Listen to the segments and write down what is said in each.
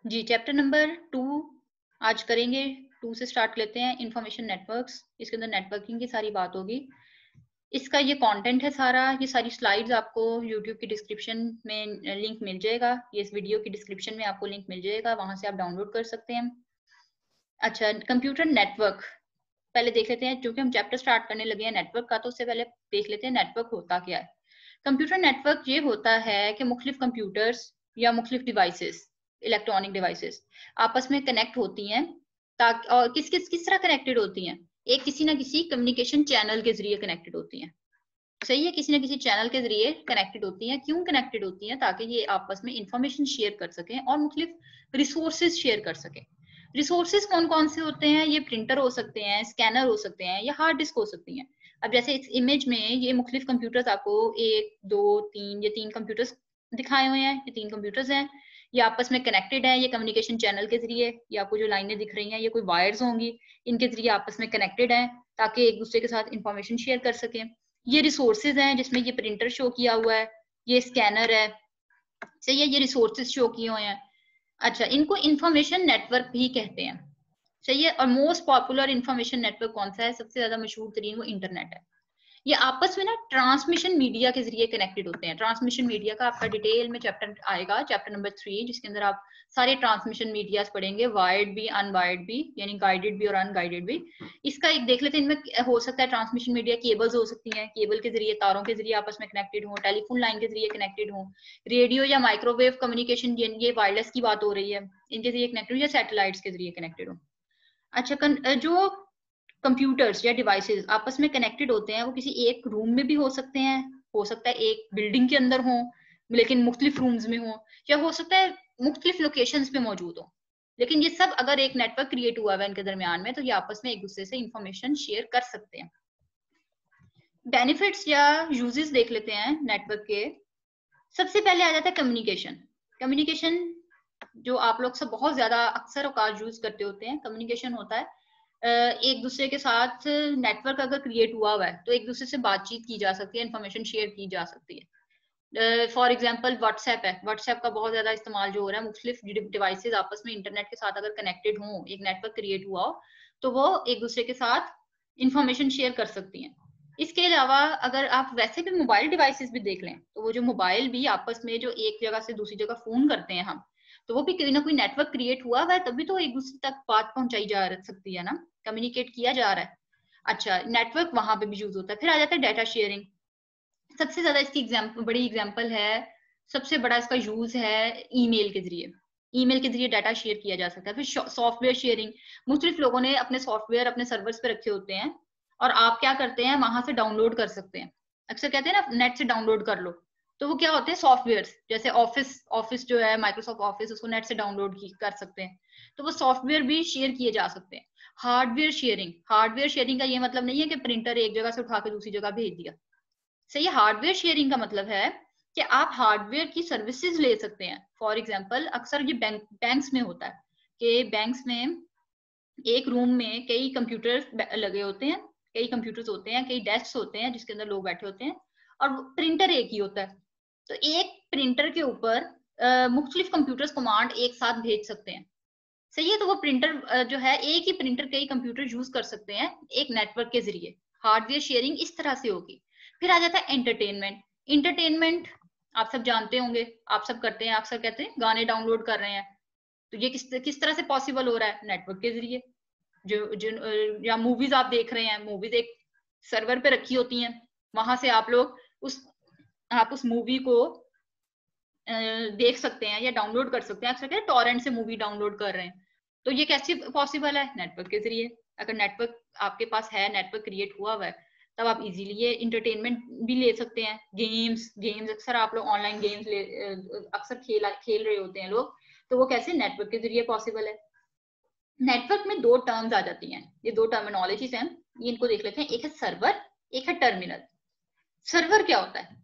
जी, chapter number 2 आज करेंगे। 2 से स्टार्ट लेते हैं, इंफॉर्मेशन नेटवर्क्स। इसके अंदर नेटवर्किंग की सारी बात होगी। इसका ये कंटेंट है सारा, ये सारी स्लाइड्स आपको यूट्यूब की डिस्क्रिप्शन में लिंक मिल जाएगा। ये इस वीडियो की डिस्क्रिप्शन में आपको लिंक मिल जाएगा, वहां से आप डाउनलोड कर सकते हैं। अच्छा, कंप्यूटर नेटवर्क पहले देख लेते हैं, क्योंकि हम चैप्टर स्टार्ट करने लगे हैं नेटवर्क का, तो उससे पहले देख लेते हैं नेटवर्क होता क्या है। कंप्यूटर नेटवर्क ये होता है कि मुख्तलिफ कंप्यूटर्स या मुख्तलिफ डिवाइसेस, इलेक्ट्रॉनिक डिवाइसेस आपस में कनेक्ट होती हैं। ताकि और किस तरह कनेक्टेड होती हैं, एक किसी ना किसी कम्युनिकेशन चैनल के जरिए कनेक्टेड होती हैं। सही है, किसी ना किसी चैनल के जरिए कनेक्टेड होती हैं। क्यों कनेक्टेड होती हैं? ताकि ये आपस में इंफॉर्मेशन शेयर कर सकें और मुख्तलिफ रिसोर्सेज शेयर कर सकें। रिसोर्सेज कौन कौन से होते हैं? ये प्रिंटर हो सकते हैं, स्कैनर हो सकते हैं, या हार्ड डिस्क हो सकती हैं। अब जैसे इस इमेज में ये मुख्तलिफ कंप्यूटर्स आपको 1 2 3 ये 3 कंप्यूटर्स दिखाए हुए हैं। ये 3 कंप्यूटर्स हैं, ये आपस में कनेक्टेड है। ये कम्युनिकेशन चैनल के जरिए, ये आपको जो लाइनें दिख रही हैं ये कोई वायर्स होंगी, इनके जरिए आपस में कनेक्टेड है ताकि एक दूसरे के साथ इंफॉर्मेशन शेयर कर सकें। ये रिसोर्सेज हैं जिसमें ये प्रिंटर शो किया हुआ है, ये स्कैनर है। सही है, ये रिसोर्सेज शो किए हुए हैं। अच्छा, इनको इंफॉर्मेशन नेटवर्क भी कहते हैं। सही है, और मोस्ट पॉपुलर इंफॉर्मेशन नेटवर्क कौन सा है? सबसे ज्यादा मशहूर तरीन वो इंटरनेट है। ये आपस में ना ट्रांसमिशन मीडिया के जरिए कनेक्टेड होते हैं। ट्रांसमिशन मीडिया का आपका डिटेल में चैप्टर आएगा, चैप्टर नंबर 3, जिसके अंदर आप सारे ट्रांसमिशन मीडियाज पढ़ेंगे, वायर्ड भी अनवायर्ड भी, यानी गाइडेड भी और अनगाइडेड भी। इसका एक देख लेते हैं, इनमें हो सकता है ट्रांसमिशन मीडिया केबल्स हो सकती हैं, केबल के जरिए, तारों के जरिए आपस में कनेक्टेड हो, टेलीफोन लाइन के जरिए कनेक्टेड हो, रेडियो या माइक्रोवेव कम्युनिकेशन, ये वायरलेस की बात हो रही है, इनके जरिए कनेक्टेड हो, या सैटेलाइट्स के जरिए कनेक्टेड हो। अच्छा, जो कंप्यूटर्स या डिवाइसेस आपस में कनेक्टेड होते हैं वो किसी एक रूम में भी हो सकते हैं, हो सकता है एक बिल्डिंग के अंदर हो लेकिन मुख्तलिफ रूम्स में हो, या हो सकता है मुख्तलिफ लोकेशंस पे मौजूद हो। लेकिन ये सब अगर एक नेटवर्क क्रिएट हुआ है इनके दरमियान में, तो ये आपस में एक दूसरे से इंफॉर्मेशन शेयर कर सकते हैं। बेनिफिट्स या यूजेस देख लेते हैं नेटवर्क के। सबसे पहले आ जाता है कम्युनिकेशन। कम्युनिकेशन जो आप लोग सब बहुत ज्यादा अक्सर औकात यूज करते होते हैं, कम्युनिकेशन होता है एक दूसरे के साथ। नेटवर्क अगर क्रिएट हुआ है तो एक दूसरे से बातचीत की जा सकती है, इंफॉर्मेशन शेयर की जा सकती है। फॉर एग्जाम्पल व्हाट्सएप है, व्हाट्सएप का बहुत ज्यादा इस्तेमाल जो हो रहा है, मुख्तलिफ डिवाइसेज आपस में इंटरनेट के साथ अगर कनेक्टेड हो, एक नेटवर्क क्रिएट हुआ हो, तो वो एक दूसरे के साथ इंफॉर्मेशन शेयर कर सकती हैं। इसके अलावा अगर आप वैसे भी मोबाइल डिवाइसेस भी देख लें, तो वो जो मोबाइल भी आपस में जो एक जगह से दूसरी जगह फोन करते हैं हम, तो वो भी कोई ना कोई नेटवर्क क्रिएट हुआ है, तभी तो एक दूसरे तक बात पहुंचाई जा सकती है ना, कम्युनिकेट किया जा रहा है। अच्छा, नेटवर्क वहां पे भी यूज होता है। फिर आ जाता है डाटा शेयरिंग। सबसे ज्यादा इसकी बड़ी एग्जाम्पल है, सबसे बड़ा इसका यूज है ईमेल के जरिए। ईमेल के जरिए डाटा शेयर किया जा सकता है। फिर सॉफ्टवेयर शेयरिंग, मुख्तलिफ लोगों ने अपने सॉफ्टवेयर अपने सर्वर्स पे रखे होते हैं और आप क्या करते हैं, वहां से डाउनलोड कर सकते हैं। अक्सर कहते हैं ना नेट से डाउनलोड कर लो, तो वो क्या होते हैं सॉफ्टवेयर, जैसे ऑफिस ऑफिस जो है माइक्रोसॉफ्ट ऑफिस, उसको नेट से डाउनलोड कर सकते हैं, तो वो सॉफ्टवेयर भी शेयर किए जा सकते हैं। हार्डवेयर शेयरिंग, हार्डवेयर शेयरिंग का ये मतलब नहीं है कि प्रिंटर एक जगह से उठा के दूसरी जगह भेज दिया। सही, हार्डवेयर शेयरिंग का मतलब है कि आप हार्डवेयर की सर्विसेज ले सकते हैं। फॉर एग्जांपल अक्सर ये बैंक्स में होता है कि बैंक्स में एक रूम में कई कंप्यूटर लगे होते हैं, कई कंप्यूटर्स होते हैं, कई डेस्क होते हैं जिसके अंदर लोग बैठे होते हैं, और प्रिंटर एक ही होता है। तो एक प्रिंटर के ऊपर मुख्तलिफ कंप्यूटर्स कमांड एक साथ भेज सकते हैं। सही है, तो वो प्रिंटर जो है, एक ही प्रिंटर कई कंप्यूटर यूज कर सकते हैं एक नेटवर्क के जरिए। हार्डवेयर शेयरिंग इस तरह से होगी। फिर आ जाता है एंटरटेनमेंट। एंटरटेनमेंट आप सब जानते होंगे, आप सब करते हैं, अक्सर कहते हैं गाने डाउनलोड कर रहे हैं, तो ये किस तरह से पॉसिबल हो रहा है? नेटवर्क के जरिए। या मूवीज आप देख रहे हैं, मूवीज एक सर्वर पे रखी होती हैं, वहां से आप उस मूवी को देख सकते हैं या डाउनलोड कर सकते हैं। अक्सर कहते हैं टॉरेंट से मूवी डाउनलोड कर रहे हैं, तो ये कैसे पॉसिबल है? नेटवर्क के जरिए। अगर नेटवर्क आपके पास है, नेटवर्क क्रिएट हुआ है, तब आप इजीली ये इंटरटेनमेंट भी ले सकते हैं। गेम्स गेम्स अक्सर आप लोग ऑनलाइन गेम्स अक्सर खेल रहे होते हैं लोग, तो वो कैसे? नेटवर्क के जरिए पॉसिबल है। नेटवर्क में 2 टर्म्स आ जाती हैं, ये 2 टर्मिनोलॉजीज हैं, ये इनको देख लेते हैं। एक है सर्वर, एक है टर्मिनल। सर्वर क्या होता है?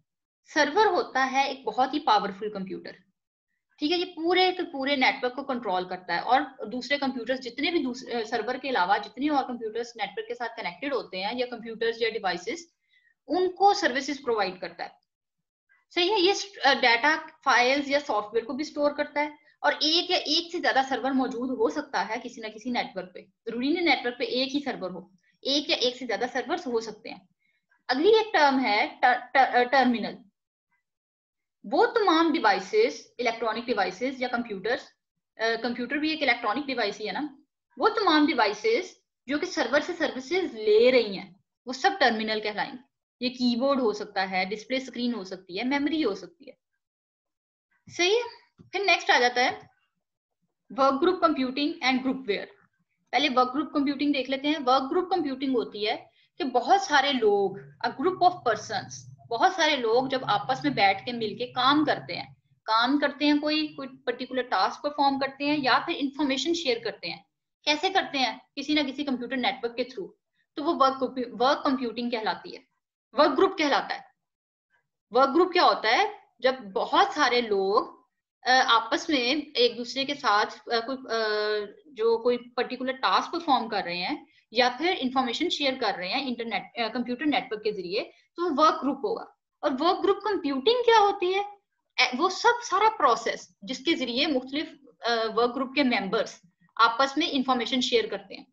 सर्वर होता है एक बहुत ही पावरफुल कंप्यूटर। ठीक है, ये पूरे के पूरे नेटवर्क को कंट्रोल करता है, और दूसरे कंप्यूटर्स जितने भी सर्वर के अलावा जितने और कंप्यूटर्स नेटवर्क के साथ कनेक्टेड होते हैं, या कंप्यूटर्स या डिवाइसेस, उनको सर्विसेज प्रोवाइड करता है। सही है। ये डाटा फाइल्स या सॉफ्टवेयर को भी स्टोर करता है, और एक या एक से ज्यादा सर्वर मौजूद हो सकता है किसी ना किसी नेटवर्क पे। जरूरी नहीं नेटवर्क पे एक ही सर्वर हो, एक या एक से ज्यादा सर्वर्स हो सकते हैं। अगली एक टर्म है टर्मिनल। वो तमाम डिवाइसेस, इलेक्ट्रॉनिक डिवाइसेस या कंप्यूटर्स, कंप्यूटर भी एक इलेक्ट्रॉनिक डिवाइस ही है ना, वो तमाम डिवाइसेस जो कि सर्वर से सर्विसेज ले रही हैं, वो सब टर्मिनल कहलाएंगे। ये कीबोर्ड हो सकता है, डिस्प्ले स्क्रीन हो सकती है, मेमोरी हो सकती है। सही है। फिर नेक्स्ट आ जाता है work group computing and groupware. पहले वर्क ग्रुप कंप्यूटिंग देख लेते हैं। वर्क ग्रुप कंप्यूटिंग होती है कि बहुत सारे लोग, अ ग्रुप ऑफ पर्संस, बहुत सारे लोग जब आपस में बैठ के मिलके काम करते हैं, कोई कोई पर्टिकुलर टास्क परफॉर्म करते हैं या फिर इंफॉर्मेशन शेयर करते हैं। कैसे करते हैं? किसी ना किसी कंप्यूटर नेटवर्क के थ्रू। तो वो वर्क कंप्यूटिंग कहलाती है, वर्क ग्रुप कहलाता है। वर्क ग्रुप क्या होता है? जब बहुत सारे लोग आपस में एक दूसरे के साथ कोई पर्टिकुलर टास्क परफॉर्म कर रहे हैं या फिर इंफॉर्मेशन शेयर कर रहे हैं इंटरनेट कंप्यूटर नेटवर्क के जरिए, तो वर्क ग्रुप होगा। और वर्क ग्रुप कंप्यूटिंग क्या होती है? वो सब सारा प्रोसेस जिसके जरिए मुख्तलिफ वर्क ग्रुप के मेंबर्स आपस में इंफॉर्मेशन शेयर करते हैं।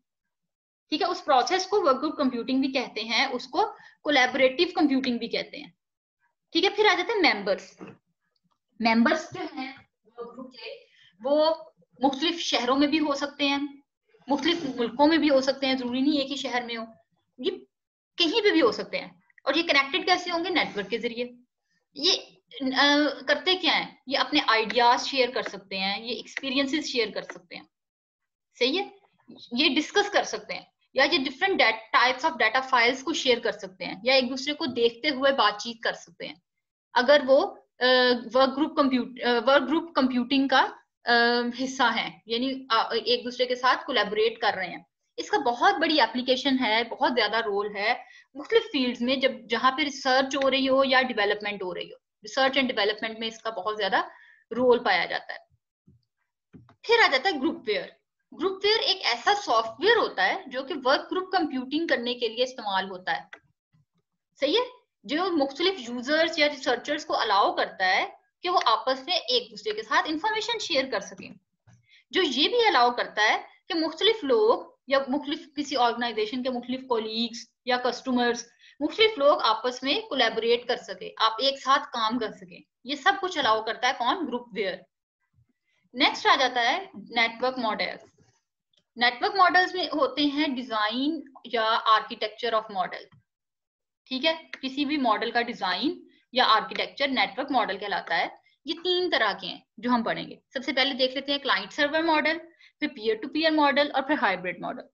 ठीक है, उस प्रोसेस को वर्क ग्रुप कंप्यूटिंग भी कहते हैं, उसको कोलैबोरेटिव कंप्यूटिंग भी कहते हैं। ठीक है, फिर आ जाते हैं मेंबर्स। मेंबर्स जो हैं ग्रुप के, वो मुख्तलिफ शहरों में भी हो सकते हैं, मुख्तलिफ मुल्कों में भी हो सकते हैं, जरूरी नहीं एक ही शहर में हो, ये कहीं पे भी हो सकते हैं। और ये कनेक्टेड कैसे होंगे? नेटवर्क के जरिए। ये करते क्या है? ये अपने आइडियाज शेयर कर सकते हैं, ये एक्सपीरियंसेस शेयर कर सकते हैं। सही है, ये डिस्कस कर सकते हैं, या ये different types of data files को शेयर कर सकते हैं, या एक दूसरे को देखते हुए बातचीत कर सकते हैं, अगर वो वर्क ग्रुप कंप्यूटिंग का हिस्सा है, यानी एक दूसरे के साथ कोलैबोरेट कर रहे हैं। इसका बहुत बड़ी एप्लीकेशन है, बहुत ज्यादा रोल है मुख्तलिफ फील्ड्स में, जब जहां पे रिसर्च हो रही हो या डेवलपमेंट हो रही हो। रिसर्च एंड डेवलपमेंट में इसका बहुत ज्यादा रोल पाया जाता है। फिर आ जाता है ग्रुपवेयर। ग्रुपवेयर एक ऐसा सॉफ्टवेयर होता है जो कि वर्क ग्रुप कंप्यूटिंग करने के लिए इस्तेमाल होता है। सही है, जो मुख्तलिफ यूजर्स या रिसर्चर्स को अलाउ करता है कि वो आपस में एक दूसरे के साथ इंफॉर्मेशन शेयर कर सकें। जो ये भी अलाउ करता है कि मुख्तलिफ लोग या मुख्तलिफ किसी ऑर्गेनाइजेशन के मुख्तलिफ कोलीग्स या कस्टमर्स, मुख्तलिफ लोग आपस में कोलैबोरेट कर सके, आप एक साथ काम कर सके। ये सब कुछ अलाउ करता है कौन? ग्रुपवेयर। नेक्स्ट आ जाता है नेटवर्क मॉडल्स। नेटवर्क मॉडल्स में होते हैं डिजाइन या आर्किटेक्चर ऑफ मॉडल। ठीक है, किसी भी मॉडल का डिजाइन या आर्किटेक्चर नेटवर्क मॉडल कहलाता है। ये तीन तरह के हैं जो हम पढ़ेंगे। सबसे पहले देख लेते हैं क्लाइंट सर्वर मॉडल, फिर पीयर टू पीयर मॉडल, और फिर hybrid model.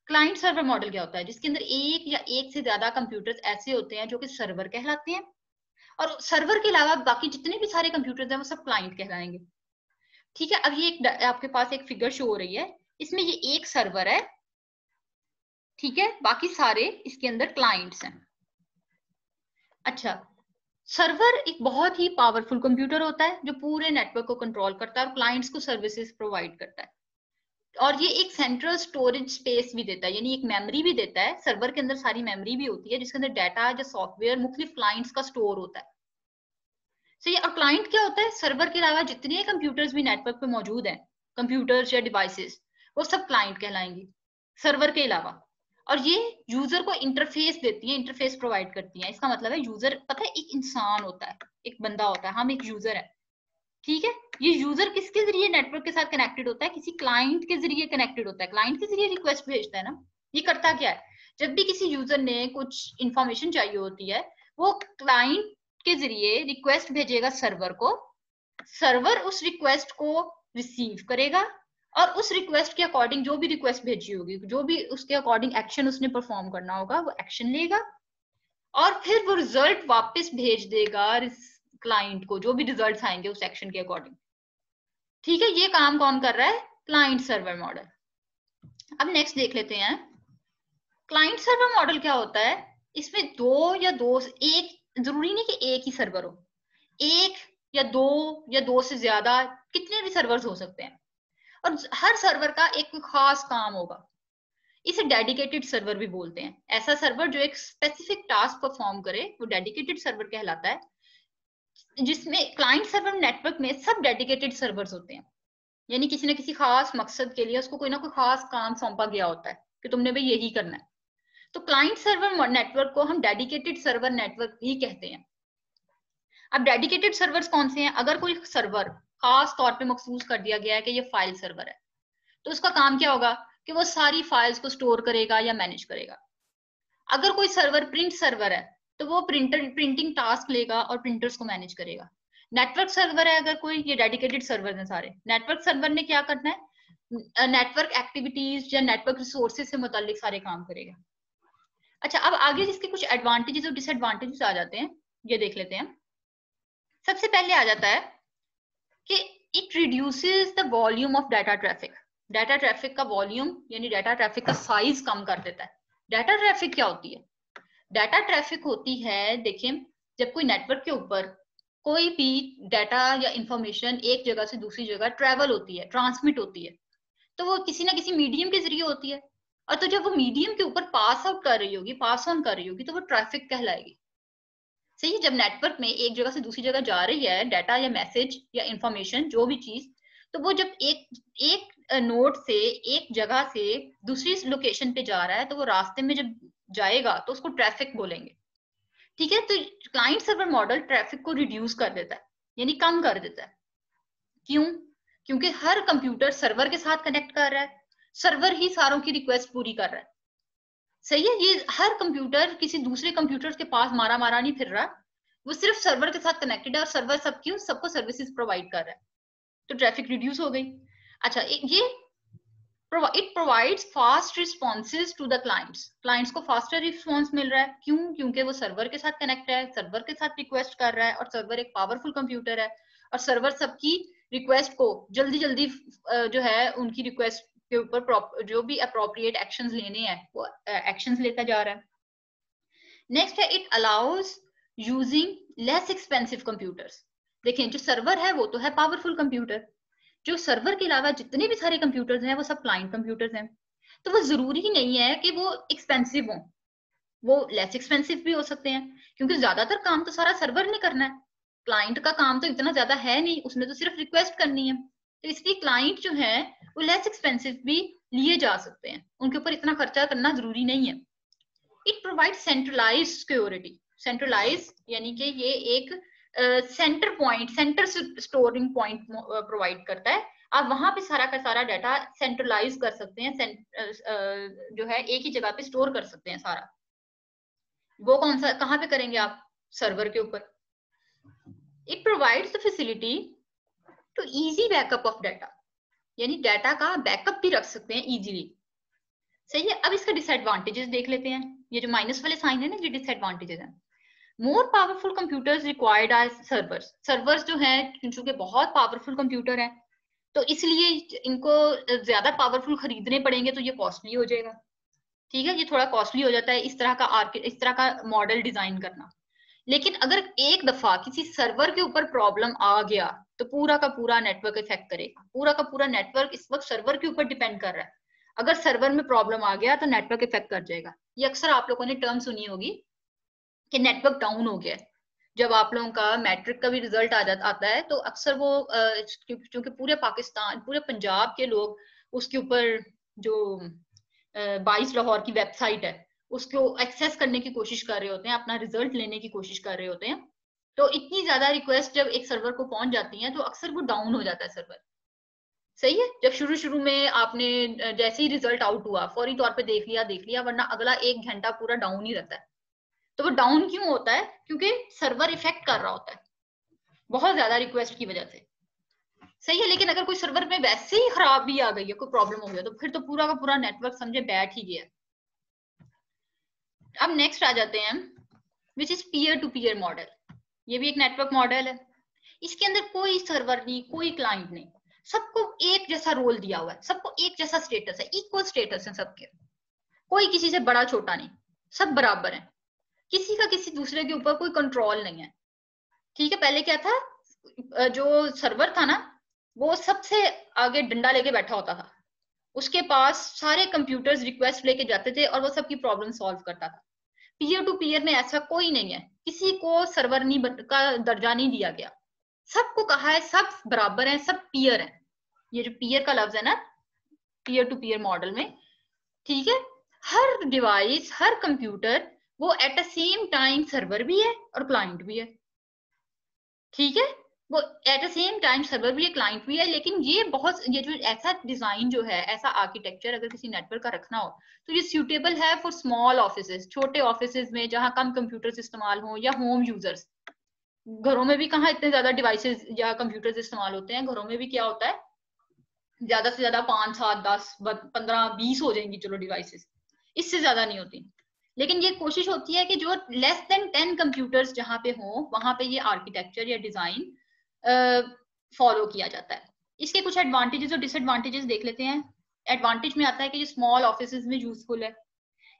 Client server model क्या होता है? जिसके अंदर एक या एक से ज्यादा कंप्यूटर्स ऐसे होते हैं जो कि सर्वर कहलाते हैं, और सर्वर के अलावा बाकी जितने भी सारे कंप्यूटर्स हैं वो सब क्लाइंट कहलाएंगे। ठीक है, अब ये आपके पास एक फिगर शो हो रही है, इसमें ये एक सर्वर है, ठीक है, बाकी सारे इसके अंदर क्लाइंट्स हैं। अच्छा, सर्वर एक बहुत ही पावरफुल कंप्यूटर होता है जो पूरे नेटवर्क को कंट्रोल करता है और क्लाइंट्स को सर्विसेज प्रोवाइड करता है। और ये एक सेंट्रल स्टोरेज स्पेस भी देता है, यानी एक मेमोरी भी देता है। सर्वर के अंदर सारी मेमोरी भी होती है जिसके अंदर डाटा या सॉफ्टवेयर मुख्तलिफ क्लाइंट्स का स्टोर होता है। सही है, और क्लाइंट क्या होता है? सर्वर के अलावा जितने कंप्यूटर्स भी नेटवर्क पे मौजूद हैं, कंप्यूटर्स या डिवाइसेस, वो सब क्लाइंट कहलाएंगे सर्वर के अलावा। और ये यूजर को इंटरफेस देती है, इंटरफेस प्रोवाइड करती है। इसका मतलब है यूजर, पता है, एक इंसान होता है, एक बंदा होता है, हम एक यूजर है। ठीक है, ये यूजर किसके जरिए नेटवर्क के साथ कनेक्टेड होता है? किसी क्लाइंट के जरिए कनेक्टेड होता है, क्लाइंट के जरिए रिक्वेस्ट भेजता है ना। ये करता क्या है? जब भी किसी यूजर ने कुछ इंफॉर्मेशन चाहिए होती है, वो क्लाइंट के जरिए रिक्वेस्ट भेजेगा सर्वर को, सर्वर उस रिक्वेस्ट को रिसीव करेगा और उस रिक्वेस्ट के अकॉर्डिंग जो भी रिक्वेस्ट भेजी होगी, जो भी उसके अकॉर्डिंग एक्शन उसने परफॉर्म करना होगा, वो एक्शन लेगा और फिर वो रिजल्ट वापस भेज देगा क्लाइंट को, जो भी रिजल्ट्स आएंगे उस एक्शन के अकॉर्डिंग। ठीक है, ये काम कौन कर रहा है? Client server model. अब नेक्स्ट देख लेते हैं क्लाइंट सर्वर मॉडल क्या होता है। इसमें एक, जरूरी नहीं कि एक ही सर्वर हो, एक या दो से ज्यादा, कितने भी सर्वर्स हो सकते हैं, और हर सर्वर का एक खास काम होगा। इसे डेडिकेटेड सर्वर भी बोलते हैं। ऐसा सर्वर जो एक स्पेसिफिक टास्क परफॉर्म करे वो डेडिकेटेड सर्वर कहलाता है। जिसमें क्लाइंट सर्वर नेटवर्क में सब डेडिकेटेड सर्वर्स होते हैं, यानी किसी न किसी खास मकसद के लिए उसको कोई ना कोई खास काम सौंपा गया होता है कि तुमने भाई यही करना है। तो क्लाइंट सर्वर नेटवर्क को हम डेडिकेटेड सर्वर नेटवर्क ही कहते हैं। अब डेडिकेटेड सर्वर्स कौन से हैं? अगर कोई सर्वर खास तौर पे मखसूस कर दिया गया है कि ये फाइल सर्वर है, तो उसका काम क्या होगा कि वो सारी फाइल्स को स्टोर करेगा या मैनेज करेगा। अगर कोई सर्वर प्रिंट सर्वर है, तो वो प्रिंटिंग टास्क लेगा और प्रिंटर्स को मैनेज करेगा। नेटवर्क सर्वर है अगर कोई, ये डेडिकेटेड सर्वर हैं सारे। नेटवर्क सर्वर ने क्या करना है? नेटवर्क एक्टिविटीज या नेटवर्क रिसोर्सेज से मुतालिक सारे काम करेगा। अच्छा, अब आगे जिसके कुछ एडवांटेजेस और डिसएडवांटेजेस आ जाते हैं, ये देख लेते हैं। सबसे पहले आ जाता है कि it reduces the volume of data traffic. Data traffic का वॉल्यूम यानी डाटा ट्रैफिक का साइज कम कर देता है। डाटा ट्रैफिक क्या होती है? डाटा ट्रैफिक होती है, देखिए, जब कोई नेटवर्क के ऊपर कोई भी डाटा या इंफॉर्मेशन एक जगह से दूसरी जगह ट्रेवल होती है, ट्रांसमिट होती है, तो वो किसी ना किसी मीडियम के जरिए होती है। और तो जब वो मीडियम के ऊपर पास आउट कर रही होगी, पास ऑन कर रही होगी, तो वो ट्रैफिक कहलाएगी। सही है? जब नेटवर्क में एक जगह से दूसरी जगह जा रही है डाटा या मैसेज या इंफॉर्मेशन, जो भी चीज, तो वो जब एक नोड से, एक जगह से दूसरी लोकेशन पे जा रहा है, तो वो रास्ते में जब जाएगा तो उसको ट्रैफिक बोलेंगे। ठीक है? तो क्लाइंट सर्वर मॉडल ट्रैफिक को रिड्यूस कर देता है, यानी कम कर देता है। क्यों? क्योंकि हर कंप्यूटर सर्वर के साथ कनेक्ट कर रहा है, सर्वर ही सारों की रिक्वेस्ट पूरी कर रहा है। सही है? ये हर कंप्यूटर किसी दूसरे कंप्यूटर के पास मारा मारा नहीं फिर रहा, वो सिर्फ सर्वर के साथ कनेक्टेड है और सर्वर सबको सर्विसेज प्रोवाइड कर रहा है, तो ट्रैफिक रिड्यूस हो गई। अच्छा, ये it provides fast responses to the clients को फास्टर रिस्पॉन्स मिल रहा है। क्यों? क्योंकि वो सर्वर के साथ कनेक्ट है, सर्वर के साथ रिक्वेस्ट कर रहा है, और सर्वर एक पावरफुल कंप्यूटर है, और सर्वर सबकी रिक्वेस्ट को जल्दी जल्दी जो है उनकी रिक्वेस्ट के ऊपर जो भी अप्रोप्रिएट एक्शंस लेने हैं वो एक्शंस लेता जा रहा है। नेक्स्ट है, it allows using less expensive computers. देखें, जो सर्वर है वो तो है पावरफुल कंप्यूटर, जो सर्वर के अलावा जितने भी सारे कंप्यूटर्स हैं वो सब क्लाइंट कंप्यूटर्स हैं। तो वो जरूरी ही नहीं है कि वो एक्सपेंसिव हो, वो लेस एक्सपेंसिव भी हो सकते हैं, क्योंकि ज्यादातर काम तो सारा सर्वर ने करना है। क्लाइंट का काम तो इतना ज्यादा है नहीं, उसने तो सिर्फ रिक्वेस्ट करनी है। तो इसलिए क्लाइंट जो है वो लेस एक्सपेंसिव भी लिए जा सकते हैं, उनके ऊपर इतना खर्चा करना जरूरी नहीं है। It provide centralise security. Centralise यानी कि ये एक centre point, centre storing point provide करता है। आप वहां पे सारा का सारा डाटा सेंट्रलाइज कर सकते हैं, जो है एक ही जगह पे स्टोर कर सकते हैं सारा। वो कौन सा, कहाँ पे करेंगे आप? सर्वर के ऊपर। It provides the facility to easy backup of data, यानी डाटा का बैकअप भी रख सकते हैं इजीली। सही है? अब इसका डिसएडवांटेजेस देख लेते हैं। ये जो माइनस वाले साइन है ना, ये डिसएडवांटेजेस हैं। More powerful computers required as servers. Servers जो है क्योंकि बहुत पावरफुल कंप्यूटर है, तो इसलिए इनको ज्यादा पावरफुल खरीदने पड़ेंगे, तो ये कॉस्टली हो जाएगा। ठीक है? ये थोड़ा कॉस्टली हो जाता है इस तरह का मॉडल डिजाइन करना। लेकिन अगर एक दफा किसी सर्वर के ऊपर प्रॉब्लम आ गया, तो पूरा का पूरा नेटवर्क इफेक्ट करेगा। पूरा का पूरा नेटवर्क इस वक्त सर्वर के ऊपर डिपेंड कर रहा है। अगर सर्वर में प्रॉब्लम आ गया तो नेटवर्क इफेक्ट कर जाएगा। ये अक्सर आप लोगों ने टर्म सुनी होगी कि नेटवर्क डाउन हो गया। जब आप लोगों का मैट्रिक का भी रिजल्ट आता है, तो अक्सर वो क्योंकि पूरे पाकिस्तान, पूरे पंजाब के लोग उसके ऊपर जो 22 लाहौर की वेबसाइट है उसको एक्सेस करने की कोशिश कर रहे होते हैं, अपना रिजल्ट लेने की कोशिश कर रहे होते हैं। तो इतनी ज्यादा रिक्वेस्ट जब एक सर्वर को पहुंच जाती है, तो अक्सर वो डाउन हो जाता है सर्वर। सही है? जब शुरू में आपने जैसे ही रिजल्ट आउट हुआ, फौरी तौर पे देख लिया, वरना अगला 1 घंटा पूरा डाउन ही रहता है। तो वो डाउन क्यों होता है? क्योंकि सर्वर इफेक्ट कर रहा होता है बहुत ज्यादा रिक्वेस्ट की वजह से। सही है? लेकिन अगर कोई सर्वर में वैसे ही खराब भी आ गई है, कोई प्रॉब्लम हो गया, तो फिर तो पूरा का पूरा नेटवर्क समझे बैठ ही गया। अब नेक्स्ट आ जाते हैं, which is peer to peer model. ये भी एक नेटवर्क मॉडल है। इसके अंदर कोई सर्वर नहीं, कोई क्लाइंट नहीं, सबको एक जैसा रोल दिया हुआ है, सबको एक जैसा स्टेटस है, इक्वल स्टेटस है सबके। कोई किसी से बड़ा छोटा नहीं, सब बराबर है, किसी का किसी दूसरे के ऊपर कोई कंट्रोल नहीं है। ठीक है? पहले क्या था, जो सर्वर था ना, वो सबसे आगे डंडा लेके बैठा होता था, उसके पास सारे कंप्यूटर्स रिक्वेस्ट लेके जाते थे और वो सबकी प्रॉब्लम सॉल्व करता था। पीयर टू पीयर में ऐसा कोई नहीं है, किसी को सर्वर नहीं का दर्जा नहीं दिया गया, सबको कहा है सब बराबर हैं, सब पीयर हैं। ये जो पीयर का लफ्ज है ना पीयर टू पीयर मॉडल में, ठीक है, हर डिवाइस हर कंप्यूटर वो eight the same time server भी है और क्लाइंट भी है, ठीक है, वो eight the same time server भी है क्लाइंट भी है। लेकिन ये जो ऐसा डिजाइन जो है, ऐसा आर्किटेक्चर अगर किसी नेटवर्क का रखना हो तो ये सूटेबल है फॉर स्मॉल ऑफिसेज, छोटे ऑफिसेज में जहां कम कंप्यूटर्स इस्तेमाल हो, या होम यूजर्स। घरों में भी कहाँ इतने ज्यादा डिवाइसेस या कंप्यूटर्स इस्तेमाल होते हैं, घरों में भी क्या होता है ज्यादा से ज्यादा 5 7 10 15 20 हो जाएंगी चलो डिवाइसेस, इससे ज्यादा नहीं होती। लेकिन ये कोशिश होती है कि जो लेस देन 10 कंप्यूटर्स जहां पे हो वहां पे ये आर्किटेक्चर या डिजाइन फॉलो किया जाता है। इसके कुछ एडवांटेजेस और डिसएडवांटेजेस देख लेते हैं। एडवांटेज में आता है कि ये स्मॉल ऑफिसेज में यूजफुल है,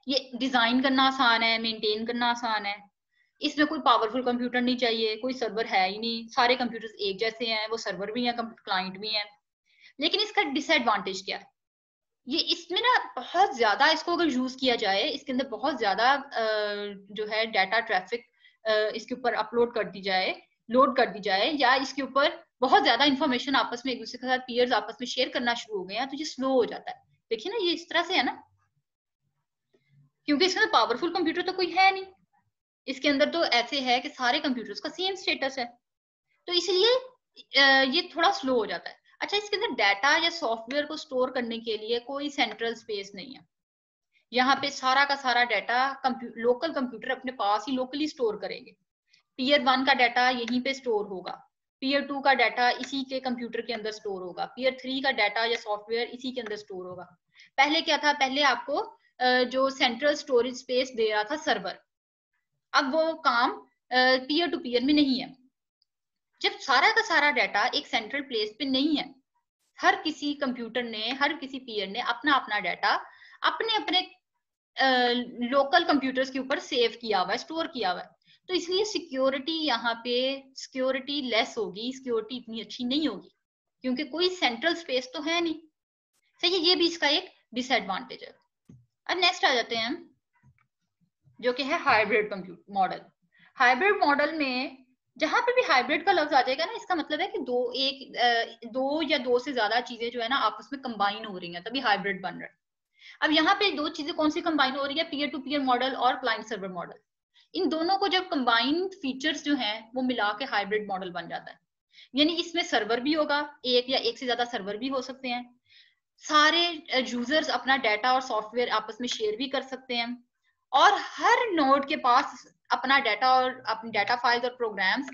ये डिजाइन करना आसान है, मेंटेन करना आसान है, इसमें कोई पावरफुल कंप्यूटर नहीं चाहिए, कोई सर्वर है ही नहीं, सारे कंप्यूटर्स एक जैसे हैं, वो सर्वर भी हैं क्लाइंट भी हैं। लेकिन इसका डिसएडवांटेज क्या है, ये इसमें ना बहुत ज्यादा इसको अगर यूज किया जाए, इसके अंदर बहुत ज्यादा जो है डाटा ट्रैफिक इसके ऊपर अपलोड कर दी जाए, लोड कर दी जाए, या इसके ऊपर बहुत ज्यादा इंफॉर्मेशन आपस में एक दूसरे के साथ पीयर्स आपस में शेयर करना शुरू हो गए हैं, तो ये स्लो हो जाता है। देखिए ना ये इस तरह से है ना, क्योंकि इसके अंदर पावरफुल कंप्यूटर तो कोई है नहीं, इसके अंदर तो ऐसे है कि सारे कंप्यूटर्स का सेम स्टेटस है, तो इसलिए ये थोड़ा स्लो हो जाता है। अच्छा, इसके अंदर डाटा या सॉफ्टवेयर को स्टोर करने के लिए कोई सेंट्रल स्पेस नहीं है, यहाँ पे सारा का सारा डाटा लोकल कंप्यूटर अपने पास ही लोकली स्टोर करेंगे। पीयर 1 का डाटा यहीं पे स्टोर होगा, पीयर 2 का डाटा इसी के कंप्यूटर के अंदर स्टोर होगा, पीयर 3 का डाटा या सॉफ्टवेयर इसी के अंदर स्टोर होगा। पहले क्या था, पहले आपको जो सेंट्रल स्टोरेज स्पेस दे रहा था सर्वर, अब वो काम पीयर टू पीयर में नहीं है। जब सारा का सारा डाटा एक सेंट्रल प्लेस पे नहीं है, हर किसी कंप्यूटर ने, हर किसी पीयर ने अपना अपना डाटा अपने अपने लोकल कंप्यूटर्स के ऊपर सेव किया हुआ है, स्टोर किया हुआ है, तो इसलिए सिक्योरिटी यहाँ पे सिक्योरिटी लेस होगी, सिक्योरिटी इतनी अच्छी नहीं होगी, क्योंकि कोई सेंट्रल स्पेस तो है नहीं। सही है, ये भी इसका एक डिसएडवांटेज है। अब नेक्स्ट आ जाते हैं हम, जो कि है hybrid computer model. Hybrid model में जहां पर भी हाइब्रिड का लफ्ज आ जाएगा ना, इसका मतलब है कि दो या दो से ज्यादा चीजें जो है ना आपस में कंबाइन हो रही हैं, तभी हाइब्रिड बन रहा है। अब यहाँ पे दो चीजें कौन सी कंबाइन हो रही है, पीयर टू पीयर मॉडल और क्लाइंट सर्वर मॉडल। इन दोनों को जब कंबाइंड फीचर्स जो हैं वो मिला के हाइब्रिड मॉडल बन जाता है। यानी इसमें सर्वर भी होगा, एक या एक से ज्यादा सर्वर भी हो सकते हैं, सारे यूजर्स अपना डाटा और सॉफ्टवेयर आपस में शेयर भी कर सकते हैं, और हर नोड के पास अपना डाटा और अपनी डाटा फाइल्स और प्रोग्राम्स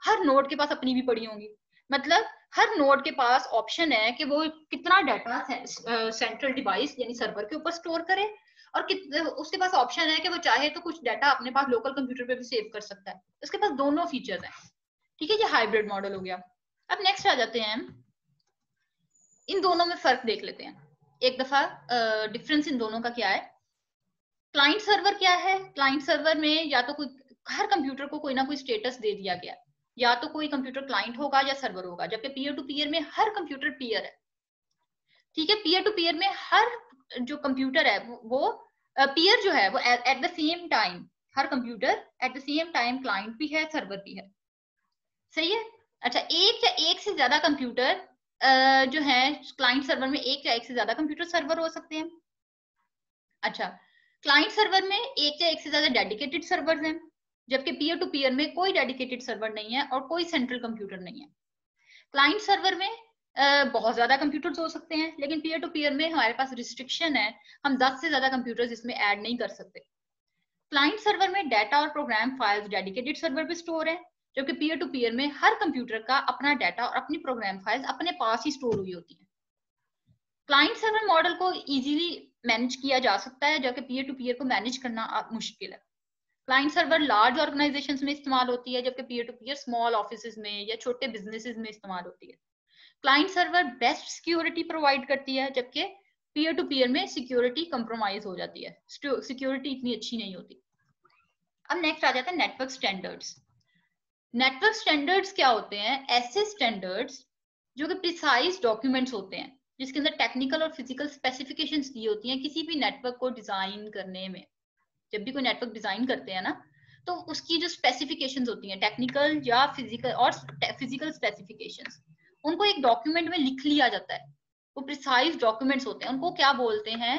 हर नोड के पास अपनी भी पड़ी होंगी। मतलब हर नोड के पास ऑप्शन है कि वो कितना डाटा सेंट्रल डिवाइस यानी सर्वर के ऊपर स्टोर करे, और उसके पास ऑप्शन है कि वो चाहे तो कुछ डाटा अपने पास लोकल कंप्यूटर पे भी सेव कर सकता है। उसके पास दोनों फीचर्स हैं, ठीक है, ये हाइब्रिड मॉडल हो गया। अब नेक्स्ट आ जाते हैं, इन दोनों में फर्क देख लेते हैं एक दफा। डिफरेंस इन दोनों का क्या है। क्लाइंट सर्वर क्या है, क्लाइंट सर्वर में या तो कोई हर कंप्यूटर को कोई ना कोई स्टेटस दे दिया गया, या तो कोई कंप्यूटर क्लाइंट होगा या सर्वर होगा, जबकि पीयर टू पीयर में हर कंप्यूटर पीयर है, ठीक है। पीयर टू पीयर में हर जो कंप्यूटर है वो पीयर जो है वो eight the same time, her computer eight the same time client भी है सर्वर भी है, सही है। अच्छा, एक या एक से ज्यादा कंप्यूटर जो है क्लाइंट सर्वर में, एक या एक से ज्यादा कंप्यूटर सर्वर हो सकते हैं। अच्छा, क्लाइंट सर्वर में एक या एक से ज्यादा डेडिकेटेड सर्वर हैं, जबकि पीयर टू पीयर में कोई डेडिकेटेड सर्वर नहीं है और कोई सेंट्रल कंप्यूटर नहीं है। क्लाइंट सर्वर में बहुत ज्यादा कंप्यूटर्स हो सकते हैं, लेकिन पीयर टू पीयर में हमारे पास रिस्ट्रिक्शन है, हम 10 से ज्यादा कंप्यूटर्स इसमें ऐड नहीं कर सकते। क्लाइंट सर्वर में डाटा और प्रोग्राम फाइल्स डेडिकेटेड सर्वर पे स्टोर है, जबकि पीयर टू पीयर में हर कंप्यूटर का अपना डाटा और अपनी प्रोग्राम फाइल्स अपने पास ही स्टोर हुई होती है। क्लाइंट सर्वर मॉडल को इजीली मैनेज किया जा सकता है, जबकि पीयर टू पीयर को मैनेज करना मुश्किल है। क्लाइंट सर्वर लार्ज ऑर्गेनाइजेशंस में इस्तेमाल होती है, जबकि peer to peer small offices में या छोटे बिजनेसेस में इस्तेमाल होती है। Client server best security provide करती है, जबकि पीयर टू पीयर में सिक्योरिटी कंप्रोमाइज हो जाती है, सिक्योरिटी इतनी अच्छी नहीं होती। अब नेक्स्ट आ जाता है नेटवर्क स्टैंडर्ड्स। नेटवर्क स्टैंडर्ड्स क्या होते हैं, ऐसे स्टैंडर्ड्स जो कि प्रिसाइज डॉक्यूमेंट्स होते हैं, जिसके अंदर टेक्निकल और फिजिकल स्पेसिफिकेशंस दी होती हैं किसी भी नेटवर्क को डिजाइन करने में, जब भी कोई नेटवर्क डिजाइन करते हैं ना, तो उसकी जो स्पेसिफिकेशंस होती हैं, टेक्निकल या फिजिकल और फिजिकल स्पेसिफिकेशंस, उनको एक डॉक्यूमेंट में लिख लिया जाता है। वो प्रिसाइज डॉक्यूमेंट्स होते हैं, उनको क्या बोलते हैं,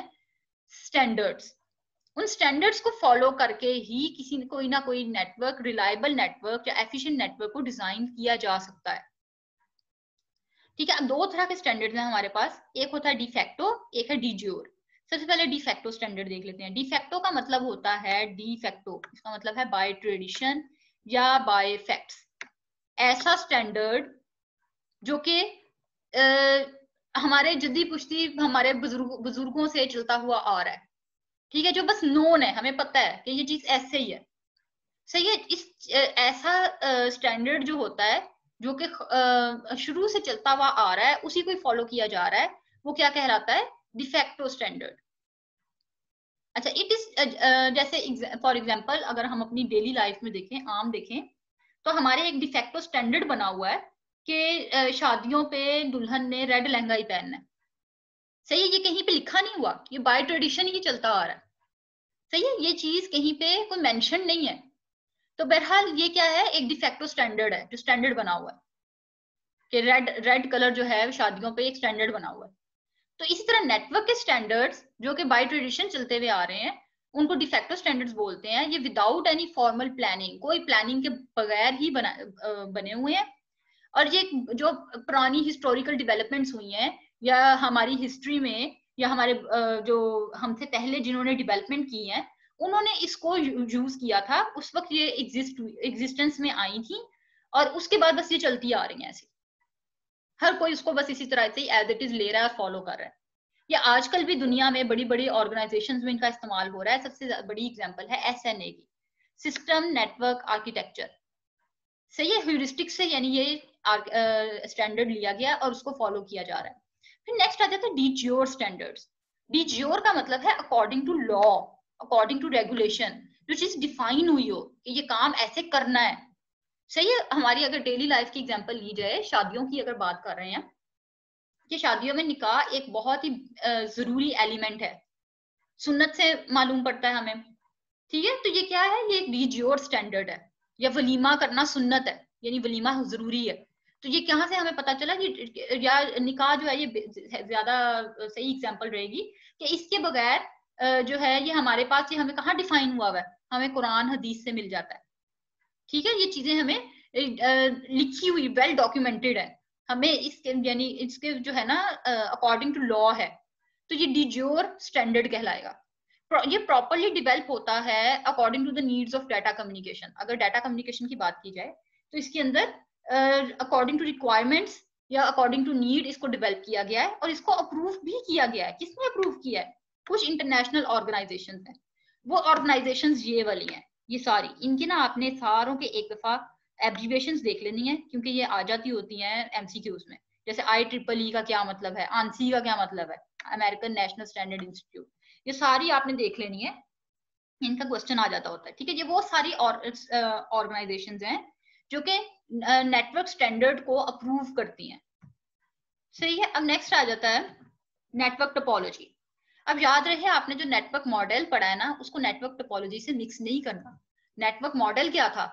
स्टैंडर्ड्स। उन स्टैंडर्ड्स को फॉलो करके ही किसी कोई ना कोई नेटवर्क, रिलायबल नेटवर्क या एफिशिएंट नेटवर्क को डिजाइन किया जा सकता है। ठीक है, अब दो तरह के स्टैंडर्ड्स हैं हमारे पास, एक होता है डिफैक्टो, एक है डीज्योर। सबसे पहले डिफैक्टो स्टैंडर्ड देख लेते हैं। डिफैक्टो का मतलब होता है, डिफैक्टो इसका मतलब है बाय ट्रेडिशन या बाय फैक्ट्स। ऐसा स्टैंडर्ड जो कि हमारे जद्दी पुश्ती हमारे बुजुर्गों से चलता हुआ आ रहा है, ठीक है, जो बस नोन है, हमें पता है कि ये चीज ऐसे ही है, सही है। इस ऐसा स्टैंडर्ड जो होता है, जो कि शुरू से चलता हुआ आ रहा है, उसी को फॉलो किया जा रहा है, वो क्या कहलाता है, डिफैक्टो स्टैंडर्ड। अच्छा, इट इज जैसे फॉर एग्जांपल अगर हम अपनी डेली लाइफ में देखें, आम देखें, तो हमारे एक डिफैक्टो स्टैंडर्ड बना हुआ है कि शादियों पे दुल्हन ने रेड लहंगा ही पहनना है। सही है, ये कहीं पे लिखा नहीं हुआ, ये बाय ट्रेडिशन ही चलता आ रहा है। सही है, ये चीज कहीं पे कोई मेंशन नहीं है। तो बहरहाल ये क्या है, एक डिफैक्टो स्टैंडर्ड है, जो स्टैंडर्ड बना हुआ है कि रेड कलर जो है शादियों पे एक स्टैंडर्ड बना हुआ है। तो इसी तरह नेटवर्क के स्टैंडर्ड्स जो कि बाय ट्रेडिशन चलते हुए आ रहे हैं, उनको डिफैक्टो स्टैंडर्ड्स बोलते हैं। ये विदाउट एनी फॉर्मल प्लानिंग, कोई प्लानिंग के बगैर ही बने हुए हैं। और ये जो पुरानी हिस्टोरिकल डेवलपमेंट्स हुई हैं या हमारी हिस्ट्री में, या हमारे जो हमसे पहले जिन्होंने डेवलपमेंट की है, उन्होंने इसको यूज किया था, उस वक्त ये एग्जिस्टेंस में आई थी, और उसके बाद बस ये चलती आ रही है ऐसे। हर कोई उसको बस इसी तरह से ही एज इट इज ले रहा है और फॉलो कर रहा है। या आजकल भी दुनिया में बड़ी बड़ी ऑर्गेनाइजेशंस में इनका इस्तेमाल हो रहा है। सबसे बड़ी एग्जांपल है SNA की, सिस्टम नेटवर्क आर्किटेक्चर। सही है, ह्यूरिस्टिक से यानी ये स्टैंडर्ड लिया गया और उसको फॉलो किया जा रहा है। फिर नेक्स्ट आ जाता है डीज्योर स्टैंडर्ड्स। डीज्योर का मतलब है according to law, according to regulation, जो चीज डिफाइन हुई हो कि ये काम ऐसे करना है। सही है, हमारी अगर डेली लाइफ की एग्जांपल ली जाए, शादियों की अगर बात कर रहे हैं, कि शादियों में निकाह एक बहुत ही जरूरी एलिमेंट है, सुन्नत से मालूम पड़ता है हमें। ठीक है, तो ये क्या है, ये एक डीज्योर स्टैंडर्ड है। या वलीमा करना सुन्नत है, यानी वलीमा जरूरी है। तो ये कहाँ से हमें पता चला कि, या निकाह जो है, ये ज्यादा सही एग्जांपल रहेगी कि इसके बगैर जो है ये हमारे पास, ये हमें कहाँ डिफाइन हुआ है, हमें कुरान हदीस से मिल जाता है। ठीक है, ये चीजें हमें लिखी हुई, वेल डॉक्यूमेंटेड है, हमें इसके यानी इसके जो है ना अकॉर्डिंग टू लॉ है। तो ये डिज्योर स्टैंडर्ड कहलाएगा। ये प्रॉपरली डिवेल्प होता है according to the needs of data communication. अगर डाटा कम्युनिकेशन की बात की जाए, तो इसके अंदर अकॉर्डिंग टू रिक्वायरमेंट्स या अकॉर्डिंग टू नीड इसको डिवेल्प किया गया है, और इसको अप्रूव भी किया गया है। किसने अप्रूव किया है? कुछ इंटरनेशनल ऑर्गेनाइजेशंस हैं। वो ऑर्गेनाइजेशंस ये वाली हैं, ये सारी, इनकी ना आपने सारों के एक दफा एब्रिविएशंस देख लेनी है, क्योंकि ये आ जाती होती हैं MCQs में। जैसे IEEE का क्या मतलब है, ANSI का क्या मतलब है, अमेरिकन नेशनल स्टैंडर्ड इंस्टीट्यूट, ये सारी आपने देख लेनी है, इनका क्वेश्चन आ जाता होता है। ठीक है, ये वो सारी ऑर्गेनाइजेशंस हैं जो कि नेटवर्क स्टैंडर्ड को अप्रूव करती हैं। सही है, अब नेक्स्ट आ जाता है नेटवर्क टोपोलॉजी। अब याद रहे, आपने जो नेटवर्क मॉडल पढ़ा है ना, उसको नेटवर्क टोपोलॉजी से मिक्स नहीं करना। नेटवर्क मॉडल क्या था?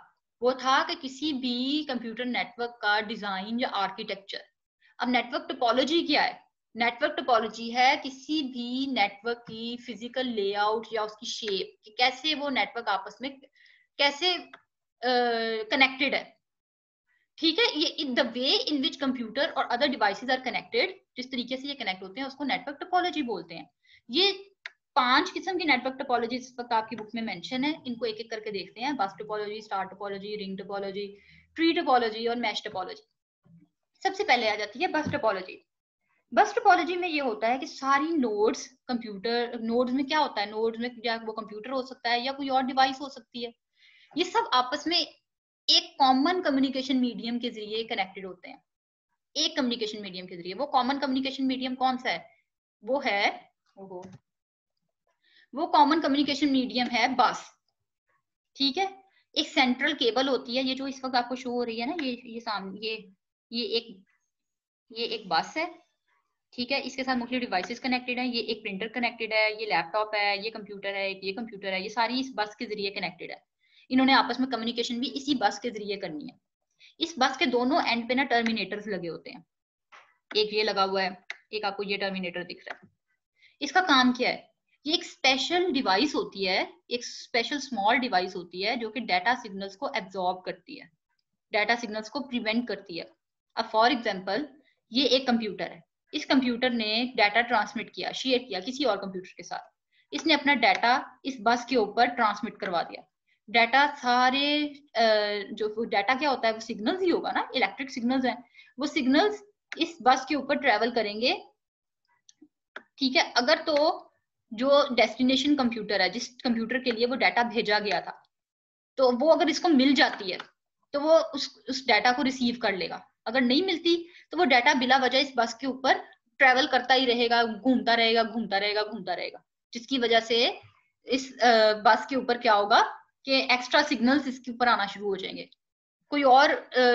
वो था कि किसी भी कंप्यूटर नेटवर्क का डिजाइन या आर्किटेक्चर। अब नेटवर्क टोपोलॉजी क्या है? नेटवर्क टोपोलॉजी है किसी भी नेटवर्क की फिजिकल लेआउट या उसकी शेप, कि कैसे वो नेटवर्क आपस में कैसे कनेक्टेड है। ठीक है, ये the way in which computer और अदर डिवाइसेस आर कनेक्टेड, जिस तरीके से ये कनेक्ट होते हैं उसको नेटवर्क टोपोलॉजी बोलते हैं। ये 5 किस्म की नेटवर्क टोपोलॉजी इस वक्त आपकी बुक में मेंशन है, इनको एक एक करके देखते हैं। बस topology, star topology, ring topology, tree topology और मैश टोपोलॉजी। सबसे पहले आ जाती है बस टोपोलॉजी। बस टोपोलॉजी में ये होता है कि सारी नोड्स, कंप्यूटर नोड्स में क्या होता है, नोड्स में या वो कंप्यूटर हो सकता है या कोई और डिवाइस हो सकती है, ये सब आपस में एक कॉमन कम्युनिकेशन मीडियम के जरिए कनेक्टेड होते हैं। एक कम्युनिकेशन मीडियम के जरिए। वो कॉमन कम्युनिकेशन मीडियम कौन सा है? वो कॉमन कम्युनिकेशन मीडियम है बस। ठीक है, एक सेंट्रल केबल होती है, ये जो इस वक्त आपको शो हो रही है ना, ये सामने, ये एक बस है। ठीक है, इसके साथ मुख्तलिफ डिवाइसेस कनेक्टेड है, ये एक प्रिंटर कनेक्टेड है, ये लैपटॉप है, ये कंप्यूटर है, ये कंप्यूटर है, ये सारी इस बस के जरिए कनेक्टेड है। इन्होंने आपस में कम्युनिकेशन भी इसी बस के जरिए करनी है। इस बस के दोनों एंड पे ना टर्मिनेटर्स लगे होते हैं, एक ये लगा हुआ है, एक आपको ये टर्मिनेटर दिख रहा है। इसका काम क्या है? ये एक स्पेशल डिवाइस होती है, एक स्पेशल स्मॉल डिवाइस होती है जो कि डाटा सिग्नल्स को एब्जॉर्ब करती है, डाटा सिग्नल्स को प्रिवेंट करती है। अब फॉर एग्जांपल ये एक कंप्यूटर है, इस कंप्यूटर ने डाटा ट्रांसमिट किया, शेयर किया किसी और कंप्यूटर के साथ, इसने अपना डाटा इस बस के ऊपर ट्रांसमिट करवा दिया। डाटा सारे जो डाटा क्या होता है वो सिग्नल्स ही होगा ना, इलेक्ट्रिक सिग्नल्स हैं, वो सिग्नल्स इस बस के ऊपर ट्रेवल करेंगे। ठीक है, अगर तो जो डेस्टिनेशन कंप्यूटर है, जिस कंप्यूटर के लिए वो डाटा भेजा गया था, तो वो अगर इसको मिल जाती है तो वो उस डाटा को रिसीव कर लेगा। अगर नहीं मिलती तो वो डाटा बिला वजह इस बस के ऊपर ट्रेवल करता ही रहेगा, घूमता रहेगा घूमता रहेगा घूमता रहेगा, जिसकी वजह से इस बस के ऊपर क्या होगा कि एक्स्ट्रा सिग्नल्स इसके ऊपर आना शुरू हो जाएंगे। कोई और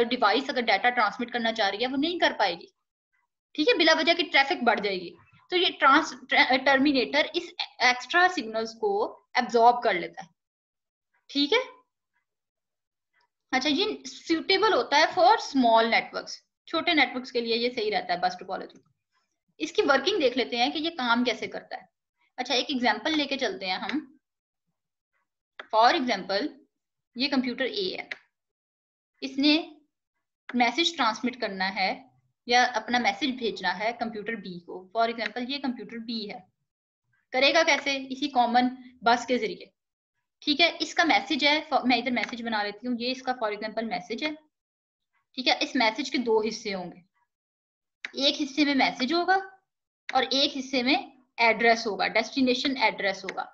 डिवाइस अगर डाटा ट्रांसमिट करना चाह रही है वो नहीं कर पाएगी। ठीक है, बिला वजह की ट्रैफिक बढ़ जाएगी। तो ये टर्मिनेटर इस एक्स्ट्रा सिग्नल्स को एब्जॉर्ब कर लेता है। ठीक है, अच्छा, ये सूटेबल होता है फॉर स्मॉल नेटवर्क्स, छोटे नेटवर्क्स के लिए ये सही रहता है बस टोपोलॉजी। इसकी वर्किंग देख लेते हैं कि ये काम कैसे करता है। अच्छा, एक एग्जांपल लेके चलते हैं हम। फॉर एग्जांपल ये कंप्यूटर ए है, इसने मैसेज ट्रांसमिट करना है या अपना मैसेज भेजना है कंप्यूटर बी को। फॉर एग्जांपल ये कंप्यूटर बी है, करेगा कैसे? इसी कॉमन बस के जरिए। ठीक है, इसका मैसेज है, मैं इधर मैसेज बना लेती हूँ, ये इसका फॉर एग्जांपल मैसेज है। ठीक है, इस मैसेज के दो हिस्से होंगे, एक हिस्से में मैसेज होगा और एक हिस्से में एड्रेस होगा, डेस्टिनेशन एड्रेस होगा।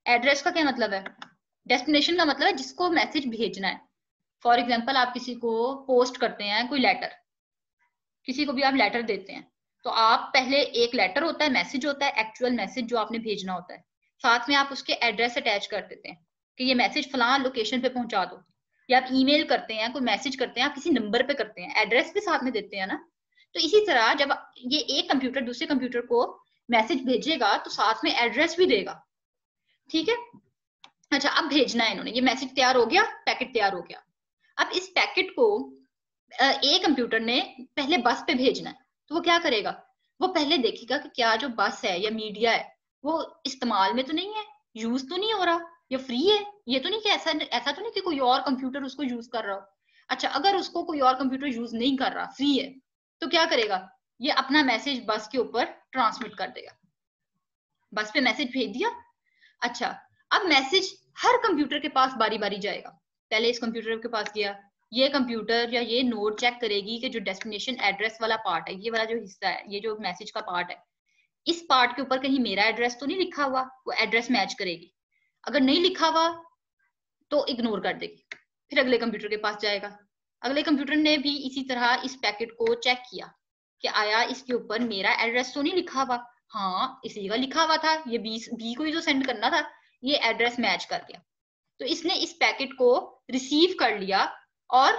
एड्रेस का क्या मतलब है? डेस्टिनेशन का मतलब है जिसको मैसेज भेजना है। फॉर एग्जांपल आप किसी को पोस्ट करते हैं कोई लेटर, किसी को भी आप लेटर देते हैं, तो आप पहले एक लेटर होता है, मैसेज होता है, एक्चुअल मैसेज जो आपने भेजना होता है, साथ में आप उसके एड्रेस अटैच कर देते हैं कि ये मैसेज फलां लोकेशन पे पहुंचा दो। या आप ईमेल करते हैं, कोई मैसेज करते हैं, आप किसी नंबर पे करते हैं, एड्रेस भी साथ में देते हैं ना। तो इसी तरह जब ये एक कंप्यूटर दूसरे कंप्यूटर को मैसेज भेजेगा तो साथ में एड्रेस भी देगा। ठीक है, अच्छा, अब भेजना है इन्होंने, ये मैसेज तैयार हो गया, पैकेट तैयार हो गया। अब इस पैकेट को ए कंप्यूटर ने पहले बस पे भेजना है, तो वो क्या करेगा? वो पहले देखेगा कि क्या जो बस है या मीडिया है वो इस्तेमाल में तो नहीं है, यूज तो नहीं हो रहा, या फ्री है। ये तो नहीं कि ऐसा तो नहीं कि कोई और कंप्यूटर उसको यूज कर रहा हो। अच्छा, अगर उसको कोई और कंप्यूटर यूज नहीं कर रहा, फ्री है, तो क्या करेगा? ये अपना मैसेज बस के ऊपर ट्रांसमिट कर देगा। बस पे मैसेज भेज दिया। अच्छा, अब मैसेज हर कंप्यूटर के पास बारी बारी जाएगा। पहले इस कंप्यूटर के पास गया, ये कंप्यूटर या ये नोड चेक करेगी कि जो डेस्टिनेशन एड्रेस वाला पार्ट है, ये वाला जो हिस्सा है, ये जो मैसेज का पार्ट है, इस पार्ट के ऊपर कहीं मेरा एड्रेस तो नहीं लिखा हुआ, वो एड्रेस मैच करेगी। अगर नहीं लिखा हुआ तो इग्नोर कर देगी, फिर अगले कंप्यूटर के पास जाएगा। अगले कंप्यूटर ने भी इसी तरह इस पैकेट को चेक किया कि आया इसके ऊपर मेरा एड्रेस तो नहीं लिखा हुआ। हाँ, इसी का लिखा हुआ था, ये बी को ही तो सेंड करना था, ये एड्रेस मैच कर गया। तो इसने इस पैकेट को रिसीव कर लिया और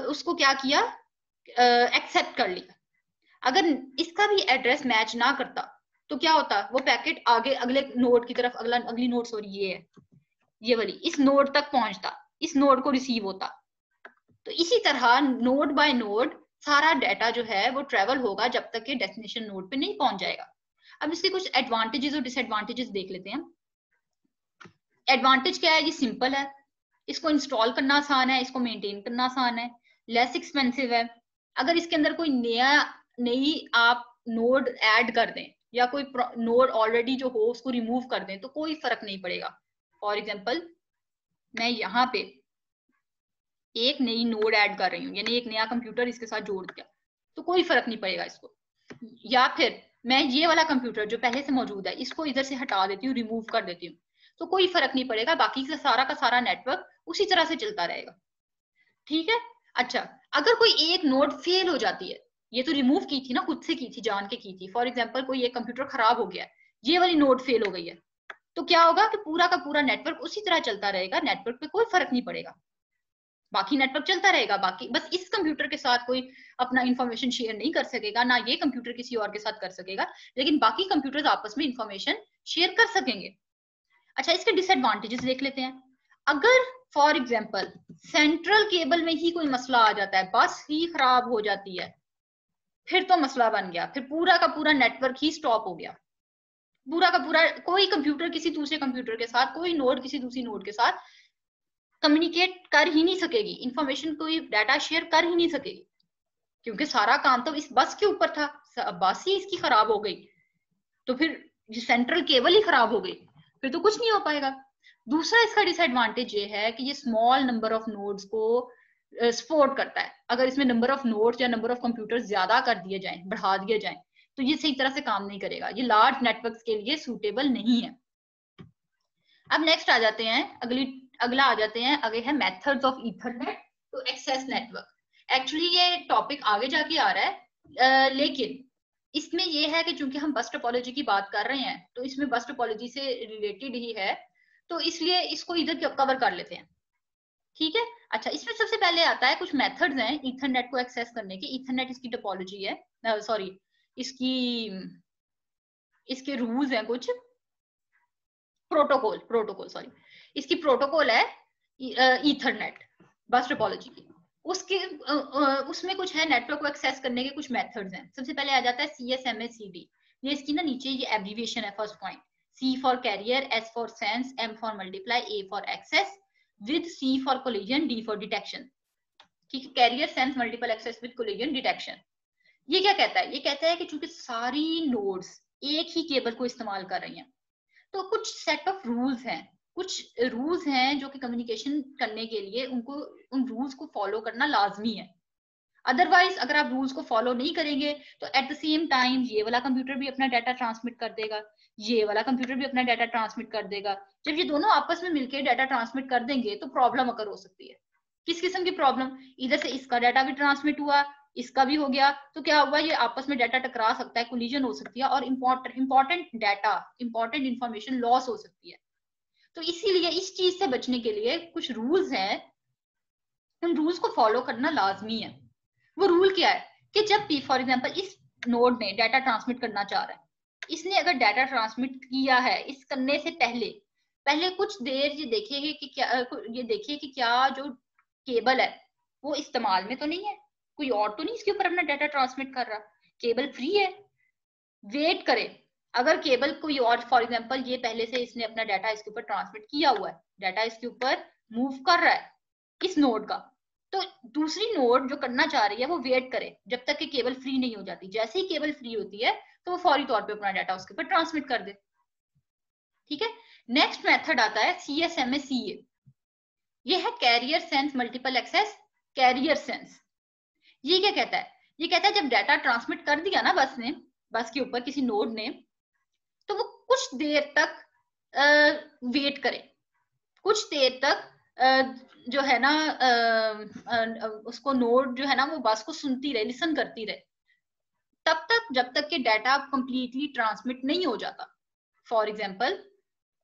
उसको क्या किया? एक्सेप्ट कर लिया। अगर इसका भी एड्रेस मैच ना करता तो क्या होता? वो पैकेट आगे अगले नोड की तरफ, अगली नोड, सॉरी ये है, ये वाली, इस नोड तक पहुंचता, इस नोड को रिसीव होता। तो इसी तरह नोड बाय नोड सारा डाटा जो है वो ट्रेवल होगा जब तक कि डेस्टिनेशन नोड पे नहीं पहुंच जाएगा। अब इसके कुछ एडवांटेजेस और डिसएडवांटेजेस देख लेते हैं। एडवांटेज क्या है? ये सिंपल है, इसको इंस्टॉल करना आसान है, इसको मेंटेन करना आसान है, लेस एक्सपेंसिव है। अगर इसके अंदर कोई नई आप नोड ऐड कर दें या कोई नोड ऑलरेडी जो हो उसको रिमूव कर दें तो कोई फर्क नहीं पड़ेगा। फॉर एग्जांपल मैं यहाँ पे एक नई नोड ऐड कर रही हूँ, यानी एक नया कंप्यूटर इसके साथ जोड़ दिया, तो कोई फर्क नहीं पड़ेगा इसको। या फिर मैं ये वाला कंप्यूटर जो पहले से मौजूद है इसको इधर से हटा देती हूँ, रिमूव कर देती हूँ, तो कोई फर्क नहीं पड़ेगा, बाकी का सारा नेटवर्क उसी तरह से चलता रहेगा। ठीक है, अच्छा, अगर कोई एक नोड फेल हो जाती है, ये तो रिमूव की थी ना, खुद से की थी, जान के की थी। फॉर एग्जाम्पल कोई एक कंप्यूटर खराब हो गया, ये वाली नोड फेल हो गई है, तो क्या होगा कि पूरा का पूरा नेटवर्क उसी तरह चलता रहेगा, नेटवर्क पे कोई फर्क नहीं पड़ेगा। बाकी नेटवर्क चलता रहेगा, बाकी बस इस कंप्यूटर के साथ कोई अपना इंफॉर्मेशन शेयर नहीं कर सकेगा, ना ये कंप्यूटर किसी और के साथ कर सकेगा, लेकिन बाकी कंप्यूटर्स आपस में इंफॉर्मेशन शेयर कर सकेंगे। अच्छा, इसके डिसएडवांटेजेस देख लेते हैं। अगर फॉर एग्जांपल सेंट्रल केबल में ही कोई मसला आ जाता है, बस ही खराब हो जाती है, फिर तो मसला बन गया, फिर पूरा का पूरा नेटवर्क ही स्टॉप हो गया, पूरा का पूरा कोई कंप्यूटर किसी दूसरे कंप्यूटर के साथ, कोई नोड किसी दूसरी नोड के साथ कम्युनिकेट कर ही नहीं सकेगी, इंफॉर्मेशन कोई डाटा शेयर कर ही नहीं सकेगी, क्योंकि सारा काम तो इस बस के ऊपर था, बस ही इसकी खराब हो गई, तो फिर सेंट्रल केबल ही खराब हो गई, फिर तो कुछ नहीं हो पाएगा। दूसरा इसका डिसएडवांटेज ये है कि ये स्मॉल नंबर ऑफ नोड्स को सपोर्ट करता है। अगर इसमें नंबर ऑफ नोड्स या नंबर ऑफ कंप्यूटर्स ज्यादा कर दिए जाएं, बढ़ा दिए जाएं, तो ये सही तरह से काम नहीं करेगा, ये लार्ज नेटवर्क्स के लिए सूटेबल नहीं है। अब नेक्स्ट आ जाते हैं, अगला आ जाते हैं, आगे है methods of ethernet to access network. Actually ये टॉपिक आगे जाके आ रहा है, लेकिन इसमें ये है कि चूंकि हम बस टोपोलॉजी की बात कर रहे हैं, तो इसमें बस टोपोलॉजी से रिलेटेड ही है, तो इसलिए इसको इधर कवर कर लेते हैं, ठीक है। अच्छा, इसमें सबसे पहले आता है कुछ मेथड्स हैं ईथरनेट को एक्सेस करने के। ईथरनेट इसकी टोपोलॉजी है, सॉरी इसके रूल्स हैं, कुछ प्रोटोकॉल सॉरी, इसकी प्रोटोकॉल है ईथरनेट बस टोपोलॉजी की। उसमें कुछ है नेटवर्क को एक्सेस करने के कुछ मेथड्स हैं। सबसे पहले आ जाता है CSMA-CD, ये इसकी ना नीचे ये एब्रीविएशन है। First point, C for carrier, S for sense, M for multiply, A for access, with C for collision, D for detection. ठीक है, carrier, sense, multiple access with collision, detection. ये क्या कहता है? ये कहता है कि चूंकि सारी नोड्स एक ही केबल को इस्तेमाल कर रही हैं, तो कुछ सेट ऑफ रूल्स हैं, कुछ रूल्स हैं जो कि कम्युनिकेशन करने के लिए उनको उन रूल्स को फॉलो करना लाजमी है। अदरवाइज अगर आप रूल्स को फॉलो नहीं करेंगे तो एट द सेम टाइम ये वाला कंप्यूटर भी अपना डाटा ट्रांसमिट कर देगा, ये वाला कंप्यूटर भी अपना डाटा ट्रांसमिट कर देगा। जब ये दोनों आपस में मिलकर डाटा ट्रांसमिट कर देंगे तो प्रॉब्लम अगर हो सकती है। किस किस्म की प्रॉब्लम? इधर से इसका डाटा भी ट्रांसमिट हुआ, इसका भी हो गया, तो क्या हुआ, ये आपस में डाटा टकरा सकता है, कोलिजन हो सकती है, और important data, important information loss हो सकती है। तो इसीलिए इस चीज से बचने के लिए कुछ रूल्स हैं, उन रूल्स को फॉलो करना लाजमी है। वो रूल क्या है कि जब भी फॉर एग्जांपल इस नोड ने डाटा ट्रांसमिट करना चाह रहा है, इसने अगर डाटा ट्रांसमिट किया है, इस करने से पहले कुछ देर ये देखिए कि क्या जो केबल है वो इस्तेमाल में तो नहीं है, कोई और तो नहीं इसके ऊपर अपना डाटा ट्रांसमिट कर रहा, केबल फ्री है, वेट करे। अगर केबल कोई और, फॉर एग्जांपल ये पहले से इसने अपना डाटा इसके ऊपर ट्रांसमिट किया हुआ है, डाटा इसके ऊपर मूव कर रहा है इस नोड का, तो दूसरी नोड जो करना चाह रही है वो वेट करे जब तक कि केबल फ्री नहीं हो जाती। जैसे ही केबल फ्री होती है तो वो फौरी तौर पे अपना डाटा उसके ऊपर ट्रांसमिट कर दे, ठीक है। नेक्स्ट मेथड आता है CSMA-CA, ये है carrier sense multiple access carrier sense. ये क्या कहता है? ये कहता है जब डाटा ट्रांसमिट कर दिया ना बस के ऊपर किसी नोड ने, तो वो कुछ देर तक वेट करे, कुछ देर तक जो है ना उसको नोड जो है ना वो बस को सुनती रहे, लिसन करती रहे, तब तक जब तक कि डाटा कंप्लीटली ट्रांसमिट नहीं हो जाता। फॉर एग्जांपल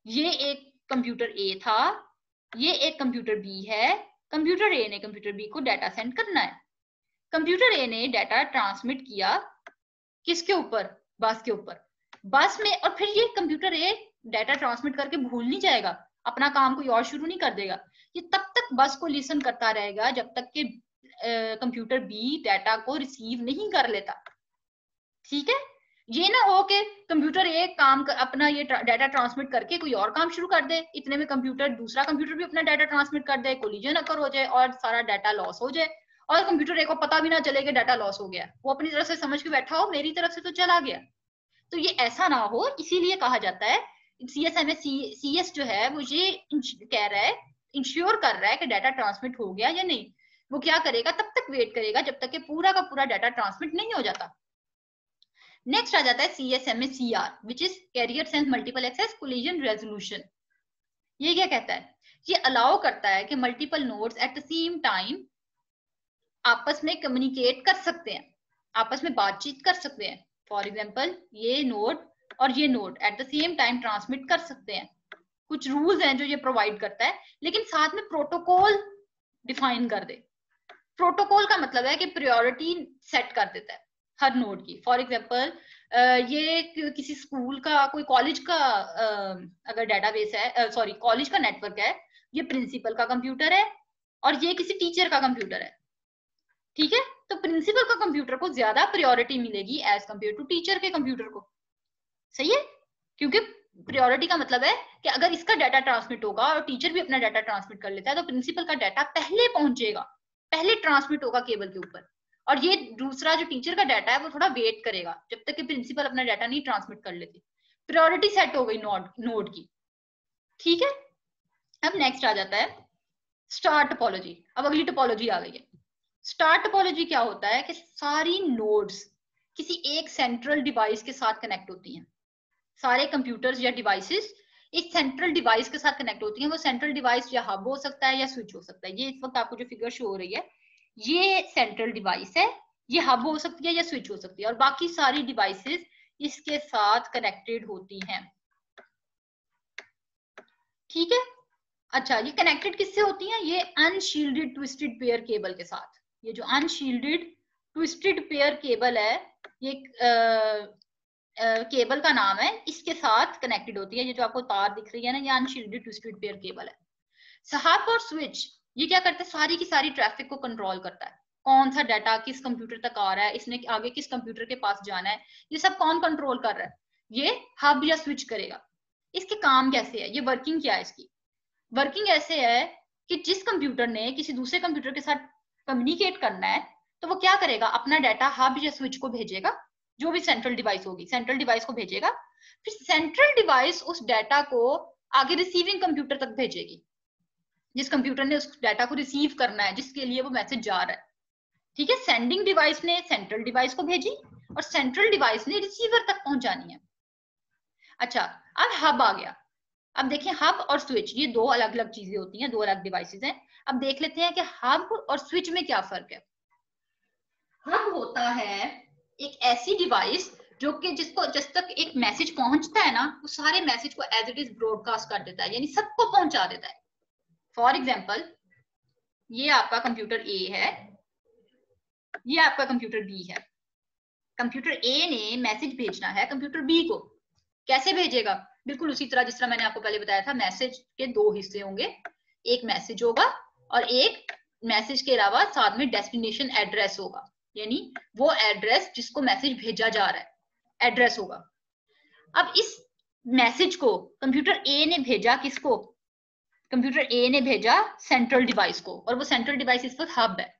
ये एक कंप्यूटर A था, ये एक कंप्यूटर B है, कंप्यूटर A ने कंप्यूटर B को डाटा सेंड करना है। कंप्यूटर A ने डाटा ट्रांसमिट किया किसके ऊपर? बस के ऊपर। बस में, और फिर ये कंप्यूटर A डाटा ट्रांसमिट करके भूल नहीं जाएगा, अपना काम कोई और शुरू नहीं कर देगा, ये तब तक बस को लिसन करता रहेगा जब तक कि कंप्यूटर B डाटा को रिसीव नहीं कर लेता, ठीक है। ये ना हो कि कंप्यूटर एक काम अपना ये डाटा ट्रांसमिट करके कोई और काम शुरू कर दे, इतने में दूसरा कंप्यूटर भी अपना डाटा ट्रांसमिट कर दे, कोलिजन अकर हो जाए और सारा डाटा लॉस हो जाए, और कंप्यूटर एक को पता भी ना चले कि डाटा लॉस हो गया, वो अपनी तरफ से समझ के बैठा हो मेरी तरफ से तो चला गया। तो ये ऐसा ना हो, इसीलिए कहा जाता है CS जो है वो ये कह रहा है, इंश्योर कर रहा है कि डाटा ट्रांसमिट हो गया या नहीं। वो क्या करेगा? तब तक वेट करेगा जब तक कि पूरा का पूरा डाटा ट्रांसमिट नहीं हो जाता। नेक्स्ट आ जाता है CSMA-CR, which is carrier sense multiple access collision resolution. ये क्या कहता है? ये अलाउ करता है कि multiple nodes at the same time आपस में कम्युनिकेट कर सकते हैं, आपस में बातचीत कर सकते हैं। फॉर एग्जाम्पल ये नोड और ये node eight the same time transmit कर सकते हैं। कुछ रूल्स हैं जो ये प्रोवाइड करता है, लेकिन साथ में प्रोटोकॉल डिफाइन कर दे। प्रोटोकॉल का मतलब है कि प्रायोरिटी सेट कर देता है हर नोड की। फॉर एग्जांपल ये किसी स्कूल का, कोई कॉलेज का अगर डेटाबेस है, सॉरी कॉलेज का नेटवर्क है, ये प्रिंसिपल का कंप्यूटर है और ये किसी टीचर का कंप्यूटर है, ठीक है। तो प्रिंसिपल का कंप्यूटर को ज्यादा प्रायोरिटी मिलेगी एज कंपेयर टू टीचर के कंप्यूटर को, सही है। क्योंकि प्रायोरिटी का मतलब है कि अगर इसका डाटा ट्रांसमिट होगा और टीचर भी अपना डाटा ट्रांसमिट कर लेता है, तो प्रिंसिपल का डाटा पहले पहुंचेगा, पहले ट्रांसमिट होगा केबल के ऊपर, और ये दूसरा जो टीचर का डाटा है वो थोड़ा वेट करेगा जब तक कि प्रिंसिपल अपना डाटा नहीं ट्रांसमिट कर लेती। प्रायोरिटी सेट हो गई नोड की, ठीक है। अब नेक्स्ट आ जाता है स्टार टोपोलॉजी। अब अगली टोपोलॉजी आ गई है। स्टार टोपोलॉजी क्या होता है कि सारी नोड्स किसी एक सेंट्रल डिवाइस के साथ कनेक्ट होती हैं। सारे कंप्यूटर्स या डिवाइसेस एक सेंट्रल डिवाइस के साथ कनेक्ट होती हैं। वो सेंट्रल डिवाइस या हब हो सकता है या स्विच हो सकता है। ये इस वक्त आपको जो फिगर शो हो रही है ये सेंट्रल डिवाइस है, ये हब हो सकती है या स्विच हो सकती है, और बाकी सारी डिवाइसेस इसके साथ कनेक्टेड होती हैं, ठीक है। अच्छा, ये कनेक्टेड किससे होती हैं? ये अनशील्डेड ट्विस्टेड पेयर केबल के साथ। ये जो अनशील्डेड ट्विस्टेड पेयर केबल है, ये केबल का नाम है, इसके साथ कनेक्टेड होती है। ये जो आपको तार दिख रही है ना, ये अनशील्डेड ट्विस्टेड पेयर केबल है। हब और स्विच ये क्या करते हैं? सारी की सारी ट्रैफिक को कंट्रोल करता है। कौन सा डाटा किस कंप्यूटर तक आ रहा है, इसने आगे किस कंप्यूटर के पास जाना है, ये सब कौन कंट्रोल कर रहा है? ये हब या स्विच करेगा। इसके काम कैसे है, ये वर्किंग क्या है इसकी? वर्किंग ऐसे है कि जिस कंप्यूटर ने किसी दूसरे कंप्यूटर के साथ कम्युनिकेट करना है, तो वो क्या करेगा? अपना डाटा हब या स्विच को भेजेगा, जो भी सेंट्रल डिवाइस होगी सेंट्रल डिवाइस को भेजेगा। फिर सेंट्रल डिवाइस उस डाटा को आगे रिसीविंग कंप्यूटर तक भेजेगी, जिस कंप्यूटर ने उस डाटा को रिसीव करना है, जिसके लिए वो मैसेज जा रहा है, ठीक है। सेंडिंग डिवाइस ने सेंट्रल डिवाइस को भेजी और सेंट्रल डिवाइस ने रिसीवर तक पहुंचानी है। अच्छा, अब हब आ गया। अब देखिए, हब और स्विच ये दो अलग अलग चीजें होती हैं, दो अलग डिवाइसेस हैं। अब देख लेते हैं कि हब और स्विच में क्या फर्क है। हब होता है एक ऐसी डिवाइस जो कि जिसको जिस तक एक मैसेज पहुंचता है ना, वो सारे मैसेज को एज इट इज ब्रॉडकास्ट कर देता है, यानी सबको पहुंचा देता है। फॉर एग्जाम्पल, ये आपका कंप्यूटर ए है, ये आपका कंप्यूटर बी है। कंप्यूटर ए ने मैसेज भेजना है कंप्यूटर बी को, कैसे भेजेगा? बिल्कुल उसी तरह जिस तरह मैंने आपको पहले बताया था, मैसेज के दो हिस्से होंगे, एक मैसेज होगा और एक मैसेज के अलावा साथ में डेस्टिनेशन एड्रेस होगा, यानी वो एड्रेस जिसको मैसेज भेजा जा रहा है एड्रेस होगा। अब इस मैसेज को कंप्यूटर ए ने भेजा किसको? कंप्यूटर ए ने भेजा सेंट्रल डिवाइस को, और वो सेंट्रल डिवाइस इस वक्त हब है।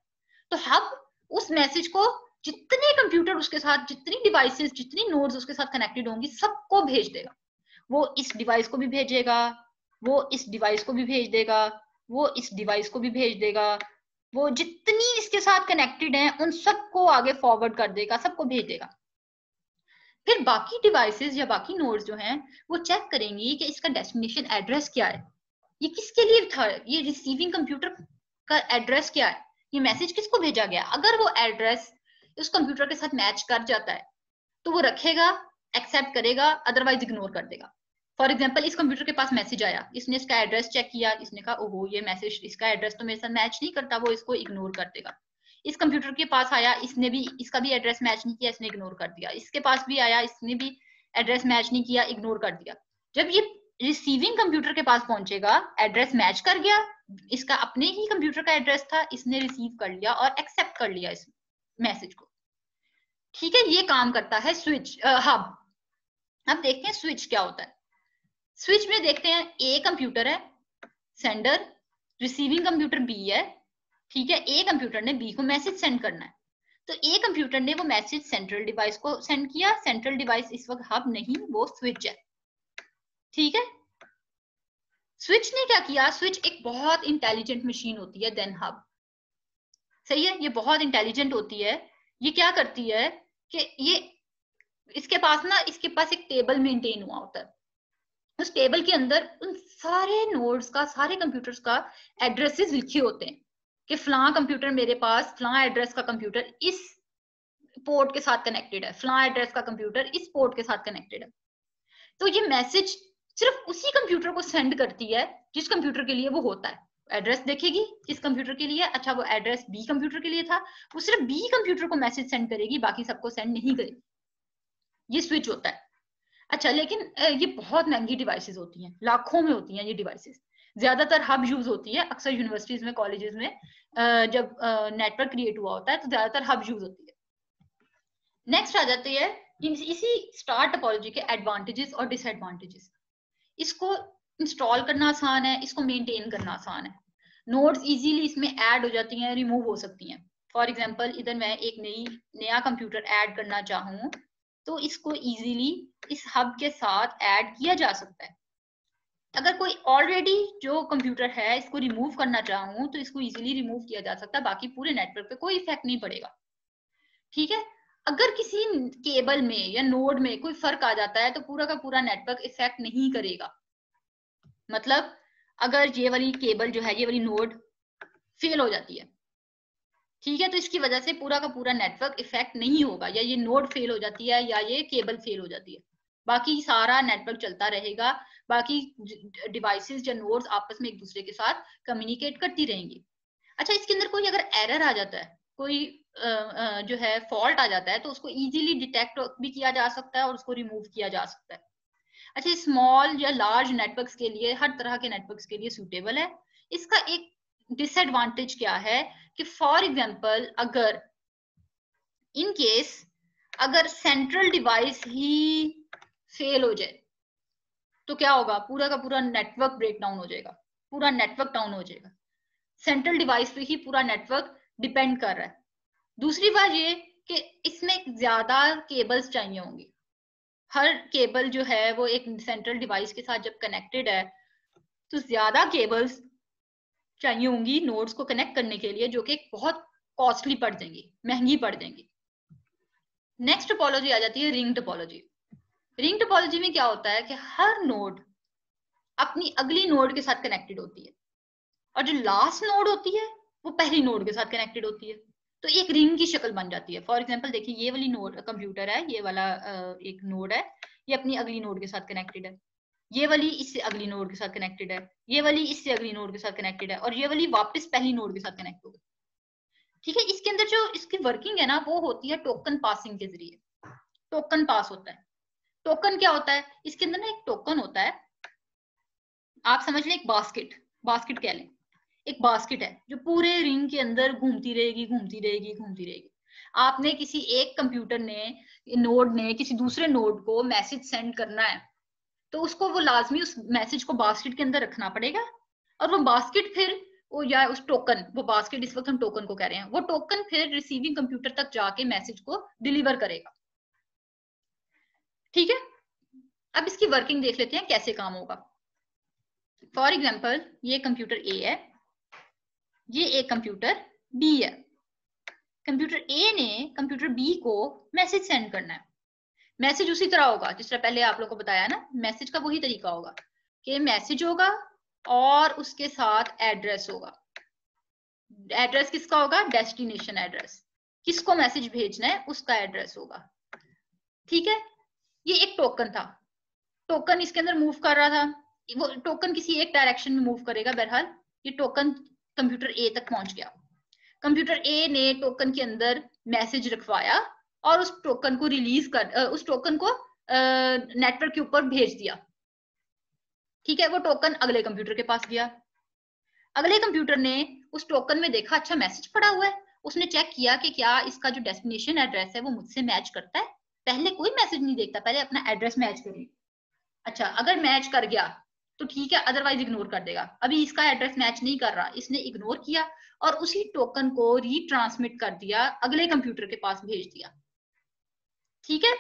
तो हब उस मैसेज को जितने कंप्यूटर उसके साथ, जितनी डिवाइसेस, जितनी नोड्स उसके साथ कनेक्टेड होंगी, सबको भेज देगा। वो इस डिवाइस को भी भेजेगा, वो इस डिवाइस को भी भेज देगा, वो इस डिवाइस को भी भेज देगा, वो जितनी इसके साथ कनेक्टेड हैं उन सबको आगे फॉरवर्ड कर देगा, सबको भेज देगा। फिर बाकी डिवाइसेस या बाकी नोड्स जो हैं वो चेक करेंगी कि इसका डेस्टिनेशन एड्रेस क्या है, ये किसके लिए था, ये रिसीविंग कंप्यूटर का एड्रेस क्या है, ये मैसेज किसको भेजा गया। अगर वो एड्रेस उस कंप्यूटर के साथ मैच कर जाता है तो वो रखेगा, एक्सेप्ट करेगा, अदरवाइज इग्नोर कर देगा। फॉर एग्जाम्पल, इस कंप्यूटर के पास मैसेज आया, इसने इसका एड्रेस चेक किया, इसने कहा ओहो ये मैसेज, इसका एड्रेस तो मेरे साथ मैच नहीं करता, वो इसको इग्नोर कर देगा। इस कंप्यूटर के पास आया, इसने भी, इसका भी एड्रेस मैच नहीं किया, इसने इग्नोर कर दिया। इसके पास भी आया, इसने भी एड्रेस मैच नहीं किया, इग्नोर कर दिया। जब ये रिसीविंग कंप्यूटर के पास पहुंचेगा, एड्रेस मैच कर गया, इसका अपने ही कंप्यूटर का एड्रेस था, इसने रिसीव कर लिया और एक्सेप्ट कर लिया इस मैसेज को, ठीक है। ये काम करता है स्विच हब। अब देखते हैं स्विच क्या होता है। स्विच में देखते हैं, ए कंप्यूटर है सेंडर, रिसीविंग कंप्यूटर बी है, ठीक है। ए कंप्यूटर ने बी को मैसेज सेंड करना है, तो ए कंप्यूटर ने वो मैसेज सेंट्रल डिवाइस को सेंड किया। सेंट्रल डिवाइस इस वक्त हब नहीं, वो स्विच है, ठीक है। स्विच ने क्या किया? स्विच एक बहुत इंटेलिजेंट मशीन होती है देन हब, सही है। ये बहुत इंटेलिजेंट होती है। ये क्या करती है कि ये इसके पास एक टेबल मेंटेन हुआ होता है। उस टेबल के अंदर उन सारे नोड्स का, सारे कंप्यूटर्स का एड्रेसेस लिखे होते हैं कि फलां कंप्यूटर मेरे पास, फलां एड्रेस का कंप्यूटर इस पोर्ट के साथ कनेक्टेड है, फलां एड्रेस का कंप्यूटर इस पोर्ट के साथ कनेक्टेड है। तो ये मैसेज सिर्फ उसी कंप्यूटर को सेंड करती है जिस कंप्यूटर के लिए वो होता है, एड्रेस देखेगी किस कंप्यूटर के लिए, अच्छा वो एड्रेस बी कंप्यूटर के लिए था, वो सिर्फ बी कंप्यूटर को मैसेज सेंड करेगी, बाकी सबको सेंड नहीं करेगी। ये स्विच होता है। अच्छा, लेकिन ये बहुत महंगी डिवाइसेस होती हैं, लाखों में होती हैं ये डिवाइसेस, ज्यादातर हब यूज होती है। अक्सर यूनिवर्सिटीज में, कॉलेजेस में जब नेटवर्क क्रिएट हुआ होता है तो ज्यादातर हब यूज होती है। नेक्स्ट आ जाती है इसी स्टार टोपोलॉजी के एडवांटेजेस और डिसएडवांटेजेस। इसको इंस्टॉल करना आसान है, इसको मेंटेन करना आसान है। नोड्स इजीली इसमें ऐड हो जाती हैं, रिमूव हो सकती हैं। फॉर एग्जांपल इधर मैं एक नया कंप्यूटर ऐड करना चाहूँ तो इसको इजीली इस हब के साथ ऐड किया जा सकता है। अगर कोई ऑलरेडी जो कंप्यूटर है इसको रिमूव करना चाहूँ तो इसको इजीली रिमूव किया जा सकता है, बाकी पूरे नेटवर्क पे कोई इफेक्ट नहीं पड़ेगा। ठीक है, अगर किसी केबल में या नोड में कोई फर्क आ जाता है तो पूरा का पूरा नेटवर्क इफेक्ट नहीं करेगा। मतलब अगर ये वाली केबल जो है, ये वाली नोड फेल हो जाती है, ठीक है, तो इसकी वजह से पूरा का पूरा नेटवर्क इफेक्ट नहीं होगा, या ये नोड फेल हो जाती है या ये केबल फेल हो जाती है, बाकी सारा नेटवर्क चलता रहेगा, बाकी डिवाइसेस या नोड्स आपस में एक दूसरे के साथ कम्युनिकेट करती रहेंगी। अच्छा, इसके अंदर कोई अगर एरर आ जाता है, कोई जो है फॉल्ट आ जाता है, तो उसको इजीली डिटेक्ट भी किया जा सकता है और उसको रिमूव किया जा सकता है। अच्छा, स्मॉल या लार्ज नेटवर्क्स के लिए, हर तरह के नेटवर्क्स के लिए सूटेबल है। इसका एक डिसएडवांटेज क्या है कि फॉर एग्जांपल अगर इन केस अगर सेंट्रल डिवाइस ही फेल हो जाए तो क्या होगा, पूरा का पूरा नेटवर्क ब्रेक डाउन हो जाएगा, पूरा नेटवर्क डाउन हो जाएगा। सेंट्रल डिवाइस पे ही पूरा नेटवर्क डिपेंड कर रहा है। दूसरी बात ये कि इसमें ज्यादा केबल्स चाहिए होंगी। हर केबल जो है वो एक सेंट्रल डिवाइस के साथ जब कनेक्टेड है तो ज्यादा केबल्स चाहिए होंगी नोड्स को कनेक्ट करने के लिए, जो कि बहुत कॉस्टली पड़ जाएंगी, महंगी पड़ जाएंगी। नेक्स्ट टोपोलॉजी आ जाती है रिंग टोपोलॉजी। रिंग टोपोलॉजी में क्या होता है कि हर नोड अपनी अगली नोड के साथ कनेक्टेड होती है, और जो लास्ट नोड होती है वो पहली नोड के साथ कनेक्टेड होती है, तो एक रिंग की शक्ल बन जाती है। फॉर एग्जांपल देखिए, ये वाली नोड कंप्यूटर है, ये वाला एक नोड है, ये अपनी अगली नोड के साथ कनेक्टेड है, ये वाली इससे अगली नोड के साथ कनेक्टेड है, ये वाली इससे अगली नोड के साथ कनेक्टेड है, और ये वाली वापस पहली नोड के साथ कनेक्ट हो गई। ठीक है, इसके अंदर जो इसकी वर्किंग है ना, वो होती है टोकन पासिंग के जरिए। टोकन पास होता है। टोकन क्या होता है, इसके अंदर ना एक टोकन होता है, आप समझ लें एक बास्केट कह लें, एक बास्केट है जो पूरे रिंग के अंदर घूमती रहेगी, घूमती रहेगी, घूमती रहेगी। आपने किसी एक कंप्यूटर ने, नोड ने किसी दूसरे नोड को मैसेज सेंड करना है, तो उसको वो लाजमी उस मैसेज को बास्केट के अंदर रखना पड़ेगा, और वो बास्केट फिर वो, या उस टोकन, वो बास्केट इस वक्त हम टोकन को कह रहे हैं, वो टोकन फिर रिसीविंग कंप्यूटर तक जाके मैसेज को डिलीवर करेगा। ठीक है, अब इसकी वर्किंग देख लेते हैं कैसे काम होगा। फॉर एग्जाम्पल ये कंप्यूटर ए है, ये एक कंप्यूटर बी है। कंप्यूटर ए ने कंप्यूटर बी को मैसेज सेंड करना है। मैसेज उसी तरह होगा जिस तरह पहले आप लोगों को बताया ना, मैसेज का वही तरीका होगा कि मैसेज होगा और उसके साथ एड्रेस होगा। एड्रेस किसका होगा, डेस्टिनेशन एड्रेस, किसको मैसेज भेजना है उसका एड्रेस होगा। ठीक है, ये एक टोकन था, टोकन इसके अंदर मूव कर रहा था, वो टोकन किसी एक डायरेक्शन में मूव करेगा। बहरहाल ये टोकन कंप्यूटर ए तक पहुंच गया, कंप्यूटर ए ने टोकन के अंदर मैसेज रखवाया और उस टोकन को रिलीज कर, उस टोकन को नेटवर्क के ऊपर भेज दिया। ठीक है, वो टोकन अगले कंप्यूटर के पास गया, अगले कंप्यूटर ने उस टोकन में देखा, अच्छा मैसेज पड़ा हुआ है, उसने चेक किया कि क्या इसका जो डेस्टिनेशन एड्रेस है वो मुझसे मैच करता है। पहले कोई मैसेज नहीं देखता, पहले अपना एड्रेस मैच करिए। अच्छा, अगर मैच कर गया तो ठीक है, अदरवाइज इग्नोर कर देगा। अभी इसका एड्रेस मैच नहीं कर रहा, इसने इग्नोर किया और उसी टोकन को रीट्रांसमिट कर दिया, अगले कंप्यूटर के पास भेज दिया। ठीक है,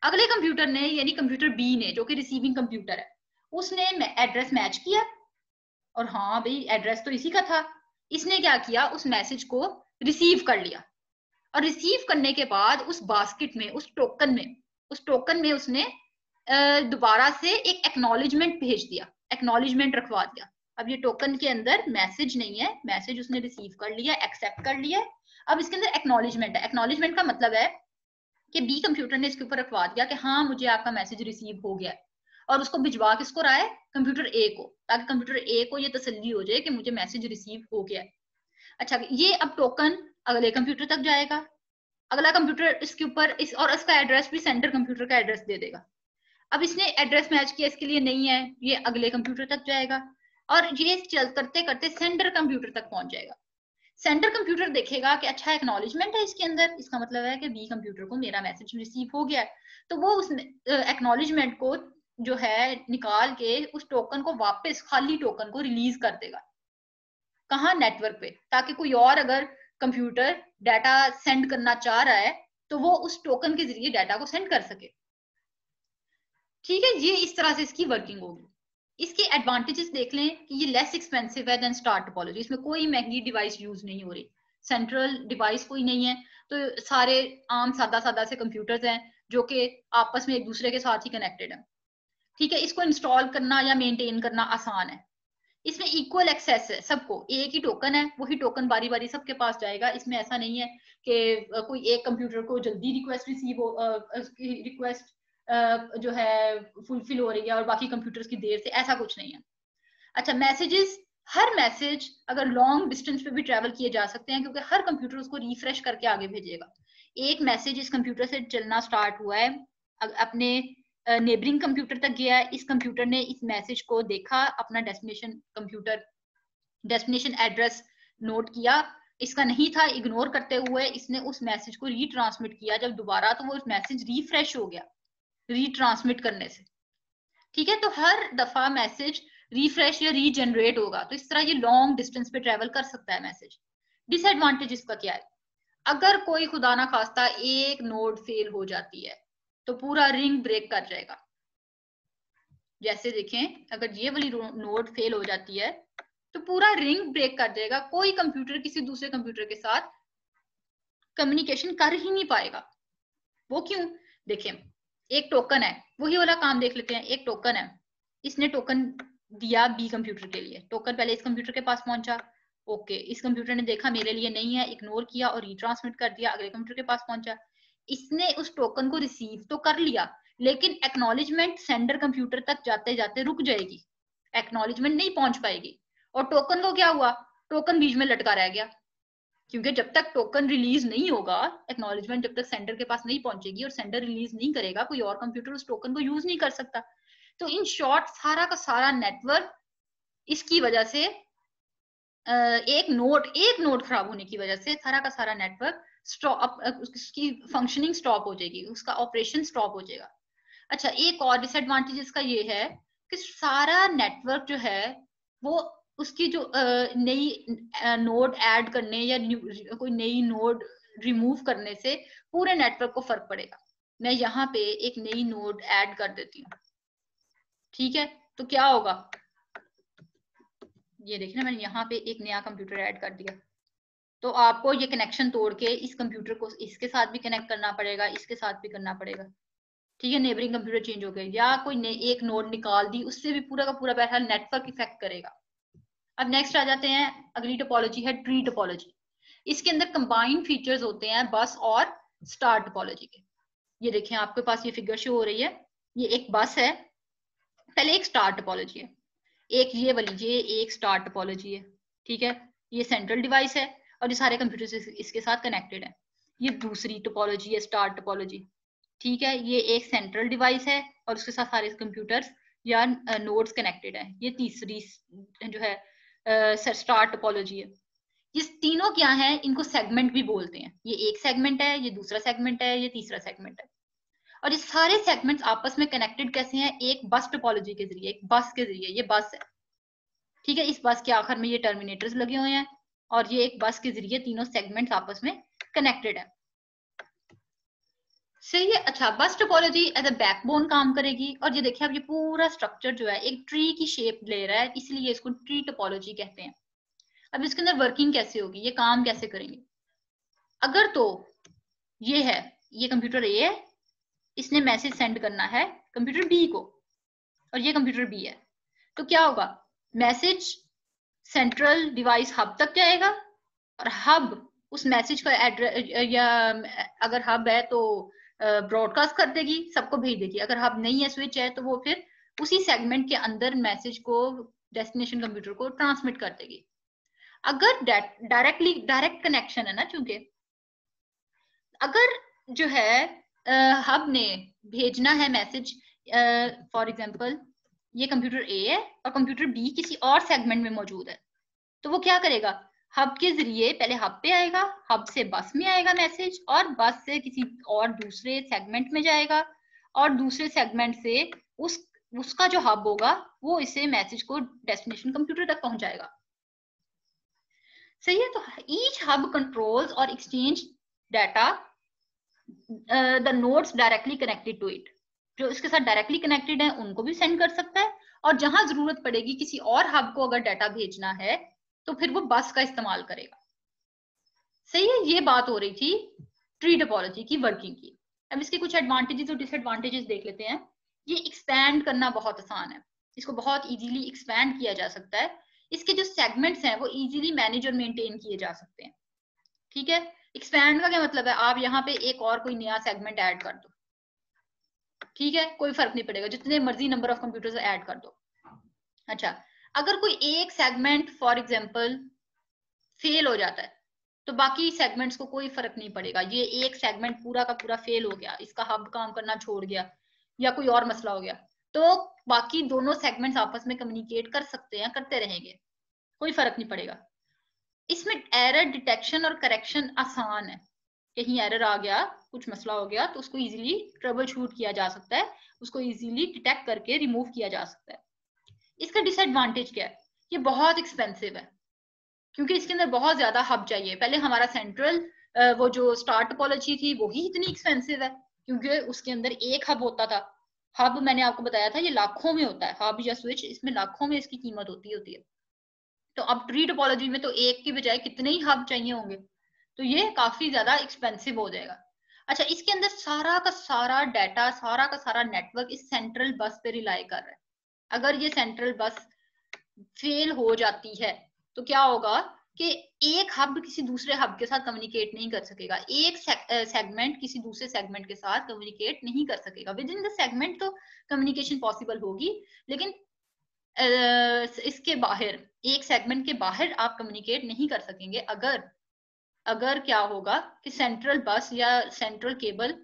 अगले कंप्यूटर ने यानी कंप्यूटर बी ने, जो कि रिसीविंग कंप्यूटर है, उसने एड्रेस मैच किया और हाँ भाई एड्रेस तो इसी का था। इसने क्या किया, उस मैसेज को रिसीव कर लिया और रिसीव करने के बाद उस बास्केट में, उस टोकन में उसने दोबारा से एक एक्नॉलेजमेंट भेज दिया, एक्नॉलेजमेंट रखवा दिया। अब ये टोकन के अंदर मैसेज नहीं है, मैसेज उसने रिसीव कर लिया, एक्सेप्ट कर लिया। अब इसके अंदर एक्नॉलेजमेंट है। एक्नॉलेजमेंट का मतलब है कि बी कंप्यूटर ने इसके ऊपर रखवा दिया कि हाँ मुझे आपका मैसेज रिसीव हो गया, और उसको भिजवा किसको रहा है, कंप्यूटर ए को, ताकि कंप्यूटर ए को ये तसल्ली हो जाए कि मुझे मैसेज रिसीव हो गया है। अच्छा, ये अब टोकन अगले कंप्यूटर तक जाएगा, अगला कंप्यूटर इसके ऊपर इस और इसका एड्रेस भी सेंटर कंप्यूटर का एड्रेस दे देगा। अब इसने एड्रेस मैच किया, इसके लिए नहीं है, ये अगले कंप्यूटर तक जाएगा और ये चल करते करते सेंटर कंप्यूटर तक पहुंच जाएगा। सेंटर कंप्यूटर देखेगा कि अच्छा एक्नॉलेजमेंट है इसके अंदर, इसका मतलब है कि बी कंप्यूटर को मेरा मैसेज रिसीव हो गया है, तो वो उस एक्नॉलेजमेंट को जो है निकाल के उस टोकन को वापस, खाली टोकन को रिलीज कर देगा। कहाँ, नेटवर्क पे, ताकि कोई और अगर कंप्यूटर डाटा सेंड करना चाह रहा है तो वो उस टोकन के जरिए डाटा को सेंड कर सके। ठीक है, ये इस तरह से इसकी वर्किंग होगी। इसके एडवांटेजेस देख लें कि ये लेस एक्सपेंसिव है देन स्टार टोपोलॉजी, इसमें कोई महंगी डिवाइस यूज नहीं हो रही, सेंट्रल डिवाइस कोई नहीं है, तो सारे आम सादा सादा से कंप्यूटर्स हैं जो कि आपस में एक दूसरे के साथ ही कनेक्टेड है। ठीक है, इसको इंस्टॉल करना या मेंटेन करना आसान है। इसमें इक्वल एक्सेस है सबको, एक ही टोकन है, वही टोकन बारी बारी सबके पास जाएगा। इसमें ऐसा नहीं है कि कोई एक कंप्यूटर को जल्दी रिक्वेस्ट रिसीव हो, रिक्वेस्ट जो है फुलफिल हो रही है और बाकी कंप्यूटर्स की देर से, ऐसा कुछ नहीं है। अच्छा, मैसेजेस, हर मैसेज अगर लॉन्ग डिस्टेंस पे भी ट्रेवल किए जा सकते हैं, क्योंकि हर कंप्यूटर उसको रिफ्रेश करके आगे भेजेगा। एक मैसेज इस कंप्यूटर से चलना स्टार्ट हुआ है, अपने नेबरिंग कंप्यूटर तक गया है, इस कंप्यूटर ने इस मैसेज को देखा, अपना डेस्टिनेशन एड्रेस नोट किया, इसका नहीं था, इग्नोर करते हुए इसने उस मैसेज को रीट्रांसमिट किया जब दोबारा, तो वो मैसेज रिफ्रेश हो गया रीट्रांसमिट करने से। ठीक है, तो हर दफा मैसेज रिफ्रेश या रीजनरेट होगा, तो इस तरह ये लॉन्ग डिस्टेंस पे ट्रेवल कर सकता है मैसेज। डिसएडवांटेज इसका क्या है, अगर कोई खुदा ना खास्ता एक नोड फेल हो जाती है तो पूरा रिंग ब्रेक कर जाएगा। जैसे देखें, अगर ये वाली नोड फेल हो जाती है तो पूरा रिंग ब्रेक कर जाएगा, कोई कंप्यूटर किसी दूसरे कंप्यूटर के साथ कम्युनिकेशन कर ही नहीं पाएगा। वो क्यों, देखें, एक टोकन है, वही वाला काम देख लेते हैं। एक टोकन है, इसने टोकन दिया बी कंप्यूटर के लिए, टोकन पहले इस कंप्यूटर के पास पहुंचा, ओके, इस कंप्यूटर ने देखा मेरे लिए नहीं है, इग्नोर किया और रिट्रांसमिट कर दिया, अगले कंप्यूटर के पास पहुंचा, इसने उस टोकन को रिसीव तो कर लिया, लेकिन एक्नॉलेजमेंट सेंडर कंप्यूटर तक जाते जाते रुक जाएगी, एक्नॉलेजमेंट नहीं पहुंच पाएगी। और टोकन को क्या हुआ, टोकन बीच में लटका रह गया, क्योंकि जब तक टोकन रिलीज नहीं होगा, एक्नॉलेजमेंट जब तक सेंडर के पास नहीं पहुंचेगी और सेंडर रिलीज नहीं करेगा, कोई और कंप्यूटर उस टोकन को यूज नहीं कर सकता। तो इन शॉर्ट सारा का सारा नेटवर्क इसकी वजह से एक नोड खराब होने की वजह से सारा का सारा नेटवर्क स्टॉप, उसकी फंक्शनिंग स्टॉप हो जाएगी, उसका ऑपरेशन स्टॉप हो जाएगा। अच्छा, एक और डिसएडवांटेज इसका ये है कि सारा नेटवर्क जो है वो उसकी जो नई नोड ऐड करने या कोई नई नोड रिमूव करने से पूरे नेटवर्क को फर्क पड़ेगा। मैं यहाँ पे एक नई नोड ऐड कर देती हूँ, ठीक है, तो क्या होगा, ये देखिए ना, मैंने यहाँ पे एक नया कंप्यूटर ऐड कर दिया, तो आपको ये कनेक्शन तोड़ के इस कंप्यूटर को इसके साथ भी कनेक्ट करना पड़ेगा, इसके साथ भी करना पड़ेगा। ठीक है, नेबरिंग कंप्यूटर चेंज हो गया, या कोई एक नोड निकाल दी, उससे भी पूरा का पूरा बहरहाल नेटवर्क इफेक्ट करेगा। अब नेक्स्ट आ जाते हैं, अगली टोपोलॉजी है ट्री टोपोलॉजी। इसके अंदर कंबाइंड फीचर्स होते हैं बस और स्टार टोपोलॉजी के। ये देखें, आपके पास ये फिगर शो हो रही है, ये एक बस है, पहले एक स्टार टोपोलॉजी है, एक ये वाली, ये एक स्टार टोपोलॉजी है। ठीक है, ये सेंट्रल डिवाइस है और ये सारे कंप्यूटर इसके साथ कनेक्टेड है। ये दूसरी टोपोलॉजी है, स्टार टोपोलॉजी। ठीक है, ये एक सेंट्रल डिवाइस है और उसके साथ सारे कंप्यूटर्स या नोड्स कनेक्टेड है। ये तीसरी जो है स्टार टोपोलॉजी है। ये तीनों क्या है, इनको सेगमेंट भी बोलते हैं। ये एक सेगमेंट है, ये दूसरा सेगमेंट है, ये तीसरा सेगमेंट है। और ये सारे सेगमेंट्स आपस में कनेक्टेड कैसे हैं, एक बस टोपोलॉजी के जरिए, एक बस के जरिए। ये बस है, ठीक है, इस बस के आखिर में ये टर्मिनेटर्स लगे हुए हैं और ये एक बस के जरिए तीनों सेगमेंट्स आपस में कनेक्टेड है। सही है। अच्छा, बस टोपोलॉजी एज अ बैकबोन काम करेगी और ये देखिए, अब ये पूरा स्ट्रक्चर जो है एक ट्री की शेप ले रहा है, इसलिए इसको ट्री टोपोलॉजी कहते हैं। अब इसके अंदर वर्किंग कैसे होगी, ये काम कैसे करेंगे। अगर तो ये है, ये कंप्यूटर ए है, इसने मैसेज सेंड करना है कंप्यूटर बी को और ये कंप्यूटर बी है, तो क्या होगा, मैसेज सेंट्रल डिवाइस हब तक जाएगा और हब उस मैसेज का एड्रेस, या अगर हब है तो ब्रॉडकास्ट कर देगी, सबको भेज देगी। अगर हब नहीं है, स्विच है, तो वो फिर उसी सेगमेंट के अंदर मैसेज को डेस्टिनेशन कंप्यूटर को ट्रांसमिट कर देगी। अगर डायरेक्ट कनेक्शन है ना, चूंकि अगर जो है हब ने भेजना है मैसेज, फॉर एग्जांपल ये कंप्यूटर ए है और कंप्यूटर बी किसी और सेगमेंट में मौजूद है, तो वो क्या करेगा, हब के जरिए पहले हब पे आएगा, हब से बस में आएगा मैसेज, और बस से किसी और दूसरे सेगमेंट में जाएगा, और दूसरे सेगमेंट से उसका जो हब होगा वो इसे मैसेज को डेस्टिनेशन कंप्यूटर तक पहुंचाएगा। सही है। तो ईच हब कंट्रोल्स और exchange data the nodes directly connected to it. जो इसके साथ डायरेक्टली कनेक्टेड है उनको भी सेंड कर सकता है, और जहां जरूरत पड़ेगी किसी और हब को अगर डाटा भेजना है तो फिर वो बस का इस्तेमाल करेगा। सही है। ये बात हो रही थी ट्री टोपोलॉजी की वर्किंग की। अब इसके कुछ एडवांटेजेस और डिसएडवांटेजेस देख लेते हैं। ये एक्सपैंड करना बहुत आसान है, इसको बहुत इजीली एक्सपैंड किया जा सकता है। इसके जो सेगमेंट्स हैं वो इजीली मैनेज और मेंटेन किए जा सकते हैं। ठीक है। एक्सपैंड का क्या मतलब है, आप यहाँ पे एक और कोई नया सेगमेंट ऐड कर दो, ठीक है, कोई फर्क नहीं पड़ेगा, जितने मर्जी नंबर ऑफ कंप्यूटर्स ऐड कर दो। अच्छा, अगर कोई एक सेगमेंट फॉर एग्जांपल फेल हो जाता है तो बाकी सेगमेंट्स को कोई फर्क नहीं पड़ेगा। ये एक सेगमेंट पूरा का पूरा फेल हो गया, इसका हब काम करना छोड़ गया या कोई और मसला हो गया, तो बाकी दोनों सेगमेंट्स आपस में कम्युनिकेट कर सकते हैं, करते रहेंगे, कोई फर्क नहीं पड़ेगा। इसमें एरर डिटेक्शन और करेक्शन आसान है। कहीं एरर आ गया, कुछ मसला हो गया, तो उसको इजीली ट्रबल शूट किया जा सकता है, उसको इजीली डिटेक्ट करके रिमूव किया जा सकता है। इसका डिसएडवांटेज क्या है, ये बहुत एक्सपेंसिव है, क्योंकि इसके अंदर बहुत ज्यादा हब चाहिए। पहले हमारा सेंट्रल वो जो स्टार टोपोलॉजी थी वो ही इतनी एक्सपेंसिव है, क्योंकि उसके अंदर एक हब होता था। हब मैंने आपको बताया था ये लाखों में होता है, हब या स्विच, इसमें लाखों में इसकी कीमत होती है। तो अब ट्री टोपोलॉजी में तो एक की बजाय कितने ही हब चाहिए होंगे, तो ये काफी ज्यादा एक्सपेंसिव हो जाएगा। अच्छा, इसके अंदर सारा का सारा डाटा, सारा का सारा नेटवर्क इस सेंट्रल बस पे रिलाई कर रहा है। अगर ये सेंट्रल बस फेल हो जाती है तो क्या होगा कि एक हब किसी दूसरे हब के साथ कम्युनिकेट नहीं कर सकेगा, एक सेगमेंट किसी दूसरे सेगमेंट के साथ कम्युनिकेट नहीं कर सकेगा। विद इन द सेगमेंट तो कम्युनिकेशन पॉसिबल होगी, लेकिन इसके बाहर, एक सेगमेंट के बाहर आप कम्युनिकेट नहीं कर सकेंगे अगर क्या होगा कि सेंट्रल बस या सेंट्रल केबल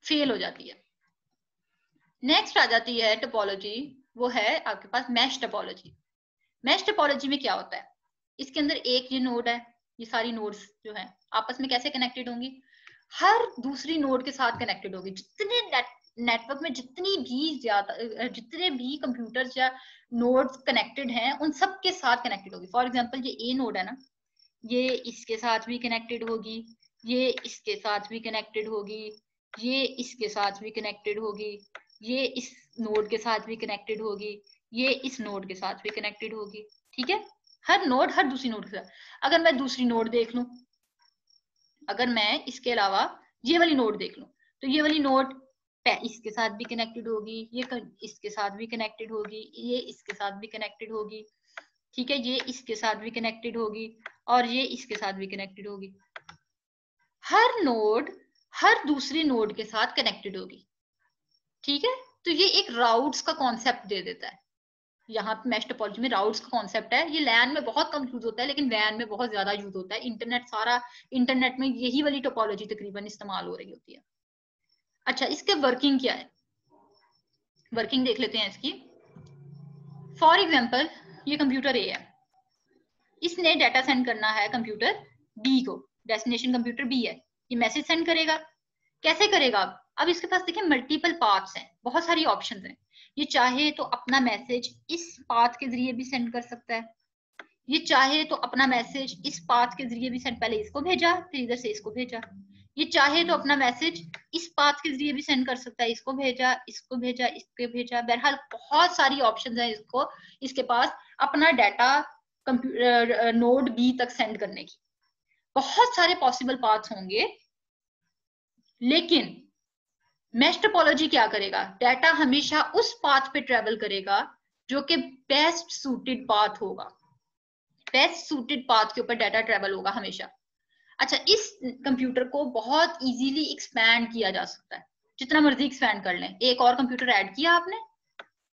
फेल हो जाती है। नेक्स्ट आ जाती है टोपोलॉजी, वो है आपके पास मैश टोपोलॉजी। मैश टोपोलॉजी में क्या होता है, इसके अंदर एक ये नोड है, ये सारी नोड्स जो है आपस में कैसे कनेक्टेड होंगी, हर दूसरी नोड के साथ कनेक्टेड होगी। जितने नेटवर्क में जितने भी कंप्यूटर्स या नोड्स कनेक्टेड हैं उन सब के साथ कनेक्टेड होगी। फॉर एग्जांपल ये ए नोड है ना, ये इसके साथ भी कनेक्टेड होगी, ये इसके साथ भी कनेक्टेड होगी, ये इसके साथ भी कनेक्टेड होगी, ये इस नोड के साथ भी कनेक्टेड होगी, ये इस नोड के साथ भी कनेक्टेड होगी। ठीक है, हर नोड हर दूसरी नोड के साथ। अगर मैं दूसरी नोड देख लूं, अगर मैं इसके अलावा ये वाली नोड देख लूं, तो ये वाली नोड इसके साथ भी कनेक्टेड होगी, ये इसके साथ भी कनेक्टेड होगी, ये इसके साथ भी कनेक्टेड होगी, ठीक है, ये इसके साथ भी कनेक्टेड होगी, और ये इसके साथ भी कनेक्टेड होगी। हर नोड हर दूसरी नोड के साथ कनेक्टेड होगी। ठीक है, तो ये एक राउट्स का कॉन्सेप्ट दे देता है। यहाँ पे मैश टोपोलॉजी में राउट्स का कॉन्सेप्ट है। ये लैन में बहुत कम यूज होता है, लेकिन वैन में बहुत ज्यादा यूज होता है। इंटरनेट में यही वाली टोपोलॉजी तकरीबन इस्तेमाल हो रही होती है। अच्छा, इसके वर्किंग क्या है, वर्किंग देख लेते हैं इसकी। फॉर एग्जाम्पल ये कंप्यूटर ए है, इसने डाटा सेंड करना है कंप्यूटर बी को, डेस्टिनेशन कंप्यूटर बी है, ये मैसेज सेंड करेगा। कैसे करेगा? अब इसके पास देखिए मल्टीपल पाथ्स हैं, बहुत सारी ऑप्शंस हैं। ये चाहे तो अपना मैसेज इस पाथ के जरिए भी सेंड कर सकता है, ये चाहे तो अपना मैसेज इस पाथ के जरिए भी सेंड, पहले इसको भेजा फिर इधर से इसको भेजा, ये चाहे तो अपना मैसेज इस पाथ के जरिए भी सेंड कर सकता है, इसको भेजा इसको भेजा इसको भेजा। बहरहाल बहुत सारी ऑप्शंस हैं इसको, इसके पास अपना डाटा कंप्यूटर नोड बी तक सेंड करने की, बहुत सारे पॉसिबल पाथ्स होंगे। लेकिन मैश टोपोलॉजी क्या करेगा, डाटा हमेशा उस पाथ पे ट्रेवल करेगा जो कि बेस्ट सूटेड पाथ होगा, बेस्ट सूटेड पाथ के ऊपर डाटा ट्रेवल होगा हमेशा। अच्छा, इस कंप्यूटर को बहुत इजीली एक्सपैंड किया जा सकता है, जितना मर्जी एक्सपैंड कर लें। एक और कंप्यूटर ऐड किया आपने,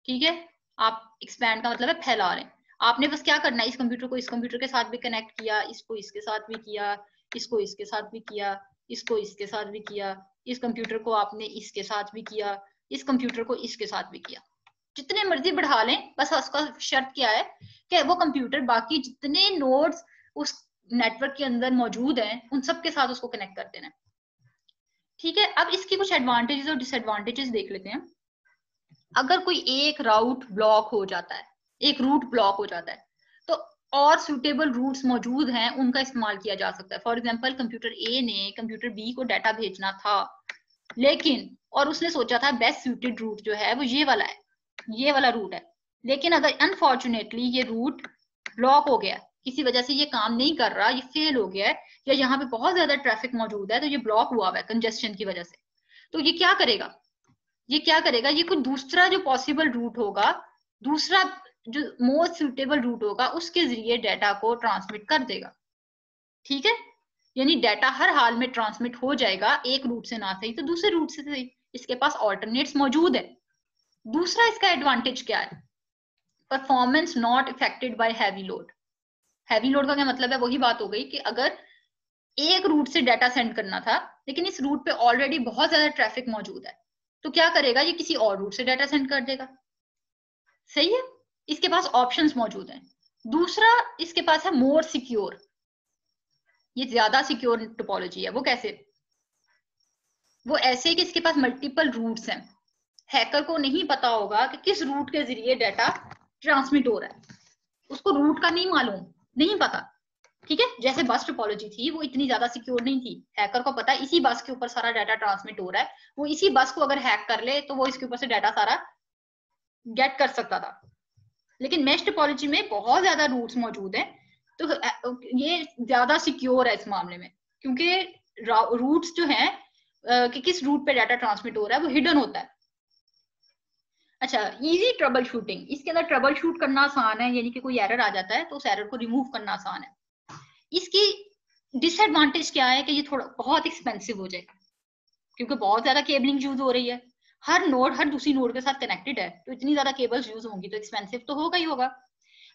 ठीक है, आप एक्सपैंड का मतलब है फैला रहे हैं। आपने बस क्या करना है, इस कंप्यूटर को इस कंप्यूटर के साथ भी कनेक्ट किया, इसको इसके साथ भी किया, इसको इसके साथ भी किया, इसको इसके साथ भी किया, इस कंप्यूटर को आपने इसके साथ भी किया, इस कंप्यूटर को इसके साथ भी किया। जितने मर्जी बढ़ा लें, बस उसका शर्त क्या है कि वो कंप्यूटर बाकी जितने नोड्स उस नेटवर्क के अंदर मौजूद हैं उन सब के साथ उसको कनेक्ट कर देना। ठीक है, अब इसकी कुछ एडवांटेजेस और डिसएडवांटेजेस देख लेते हैं। अगर कोई एक राउट ब्लॉक हो जाता है, एक रूट ब्लॉक हो जाता है, तो और सुटेबल रूट्स मौजूद हैं, उनका इस्तेमाल किया जा सकता है। फॉर एग्जांपल, कंप्यूटर ए ने कंप्यूटर बी को डाटा भेजना था, लेकिन और उसने सोचा था बेस्ट सूटेड रूट जो है वो ये वाला है, ये वाला रूट है, लेकिन अगर अनफॉर्चुनेटली ये रूट ब्लॉक हो गया, किसी वजह से ये काम नहीं कर रहा, ये फेल हो गया है, या यहाँ पे बहुत ज्यादा ट्रैफिक मौजूद है, तो ये ब्लॉक हुआ है कंजेस्शन की वजह से, तो ये क्या करेगा, ये क्या करेगा, ये कोई दूसरा जो पॉसिबल रूट होगा, दूसरा जो मोस्ट सुटेबल रूट होगा, उसके जरिए डाटा को ट्रांसमिट कर देगा। ठीक है, यानी डाटा हर हाल में ट्रांसमिट हो जाएगा, एक रूट से ना सही तो दूसरे रूट से सही, इसके पास ऑल्टरनेट्स मौजूद है। दूसरा इसका एडवांटेज क्या है, performance not affected by heavy load. Heavy load का क्या मतलब है, वही बात हो गई कि अगर एक रूट से डाटा सेंड करना था, लेकिन इस रूट पे ऑलरेडी बहुत ज्यादा ट्रैफिक मौजूद है, तो क्या करेगा, ये किसी और रूट से डाटा सेंड कर देगा। सही है, इसके पास ऑप्शंस मौजूद हैं। दूसरा इसके पास है मोर सिक्योर, ये ज्यादा सिक्योर टोपोलॉजी है। वो कैसे, वो ऐसे कि इसके पास मल्टीपल रूट्स हैं, हैकर को नहीं पता होगा कि किस रूट के जरिए डाटा ट्रांसमिट हो रहा है, उसको रूट का नहीं मालूम, नहीं पता। ठीक है, जैसे बस टोपोलॉजी थी वो इतनी ज्यादा सिक्योर नहीं थी, हैकर को पता है इसी बस के ऊपर सारा डाटा ट्रांसमिट हो रहा है, वो इसी बस को अगर हैक कर ले तो वो इसके ऊपर से डाटा सारा गेट कर सकता था। लेकिन मैश टोपोलॉजी में बहुत ज्यादा रूट्स मौजूद हैं, तो ये ज्यादा सिक्योर है इस मामले में, क्योंकि रूट्स जो हैं कि किस रूट पे डाटा ट्रांसमिट हो रहा है वो हिडन होता है। अच्छा, इजी ट्रबल शूटिंग, इसके अंदर ट्रबल शूट करना आसान है, यानी कि कोई एरर आ जाता है तो उस एरर को रिमूव करना आसान है। इसकी डिसएडवांटेज क्या है कि ये थोड़ा बहुत एक्सपेंसिव हो जाएगा, क्योंकि बहुत ज्यादा केबलिंग यूज हो रही है, हर नोड हर दूसरी नोड के साथ कनेक्टेड है, तो इतनी ज्यादा केबल्स यूज होंगी तो एक्सपेंसिव तो होगा ही होगा।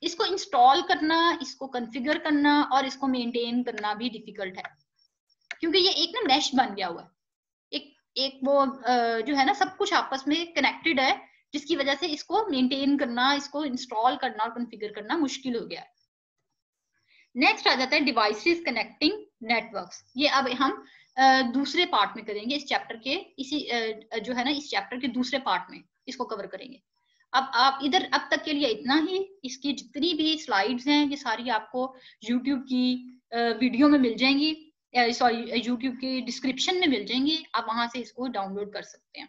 इसको इंस्टॉल करना, इसको कॉन्फ़िगर करना और इसको मेंटेन करना भी डिफिकल्ट है, क्योंकि ये एक ना मैश बन गया हुआ है, एक वो जो है ना सब कुछ आपस में कनेक्टेड है, जिसकी वजह से इसको मेंटेन करना, इसको इंस्टॉल करना और कॉन्फ़िगर करना मुश्किल हो गया है। नेक्स्ट आ जाता है डिवाइसेस कनेक्टिंग नेटवर्क्स। ये अब हम दूसरे पार्ट में करेंगे, इस चैप्टर के इसी जो है ना इस चैप्टर के दूसरे पार्ट में इसको कवर करेंगे। अब आप इधर अब तक के लिए इतना ही, इसकी जितनी भी स्लाइड्स हैं ये सारी आपको YouTube की वीडियो में मिल जाएंगी, सॉरी YouTube की डिस्क्रिप्शन में मिल जाएंगी, आप वहां से इसको डाउनलोड कर सकते हैं।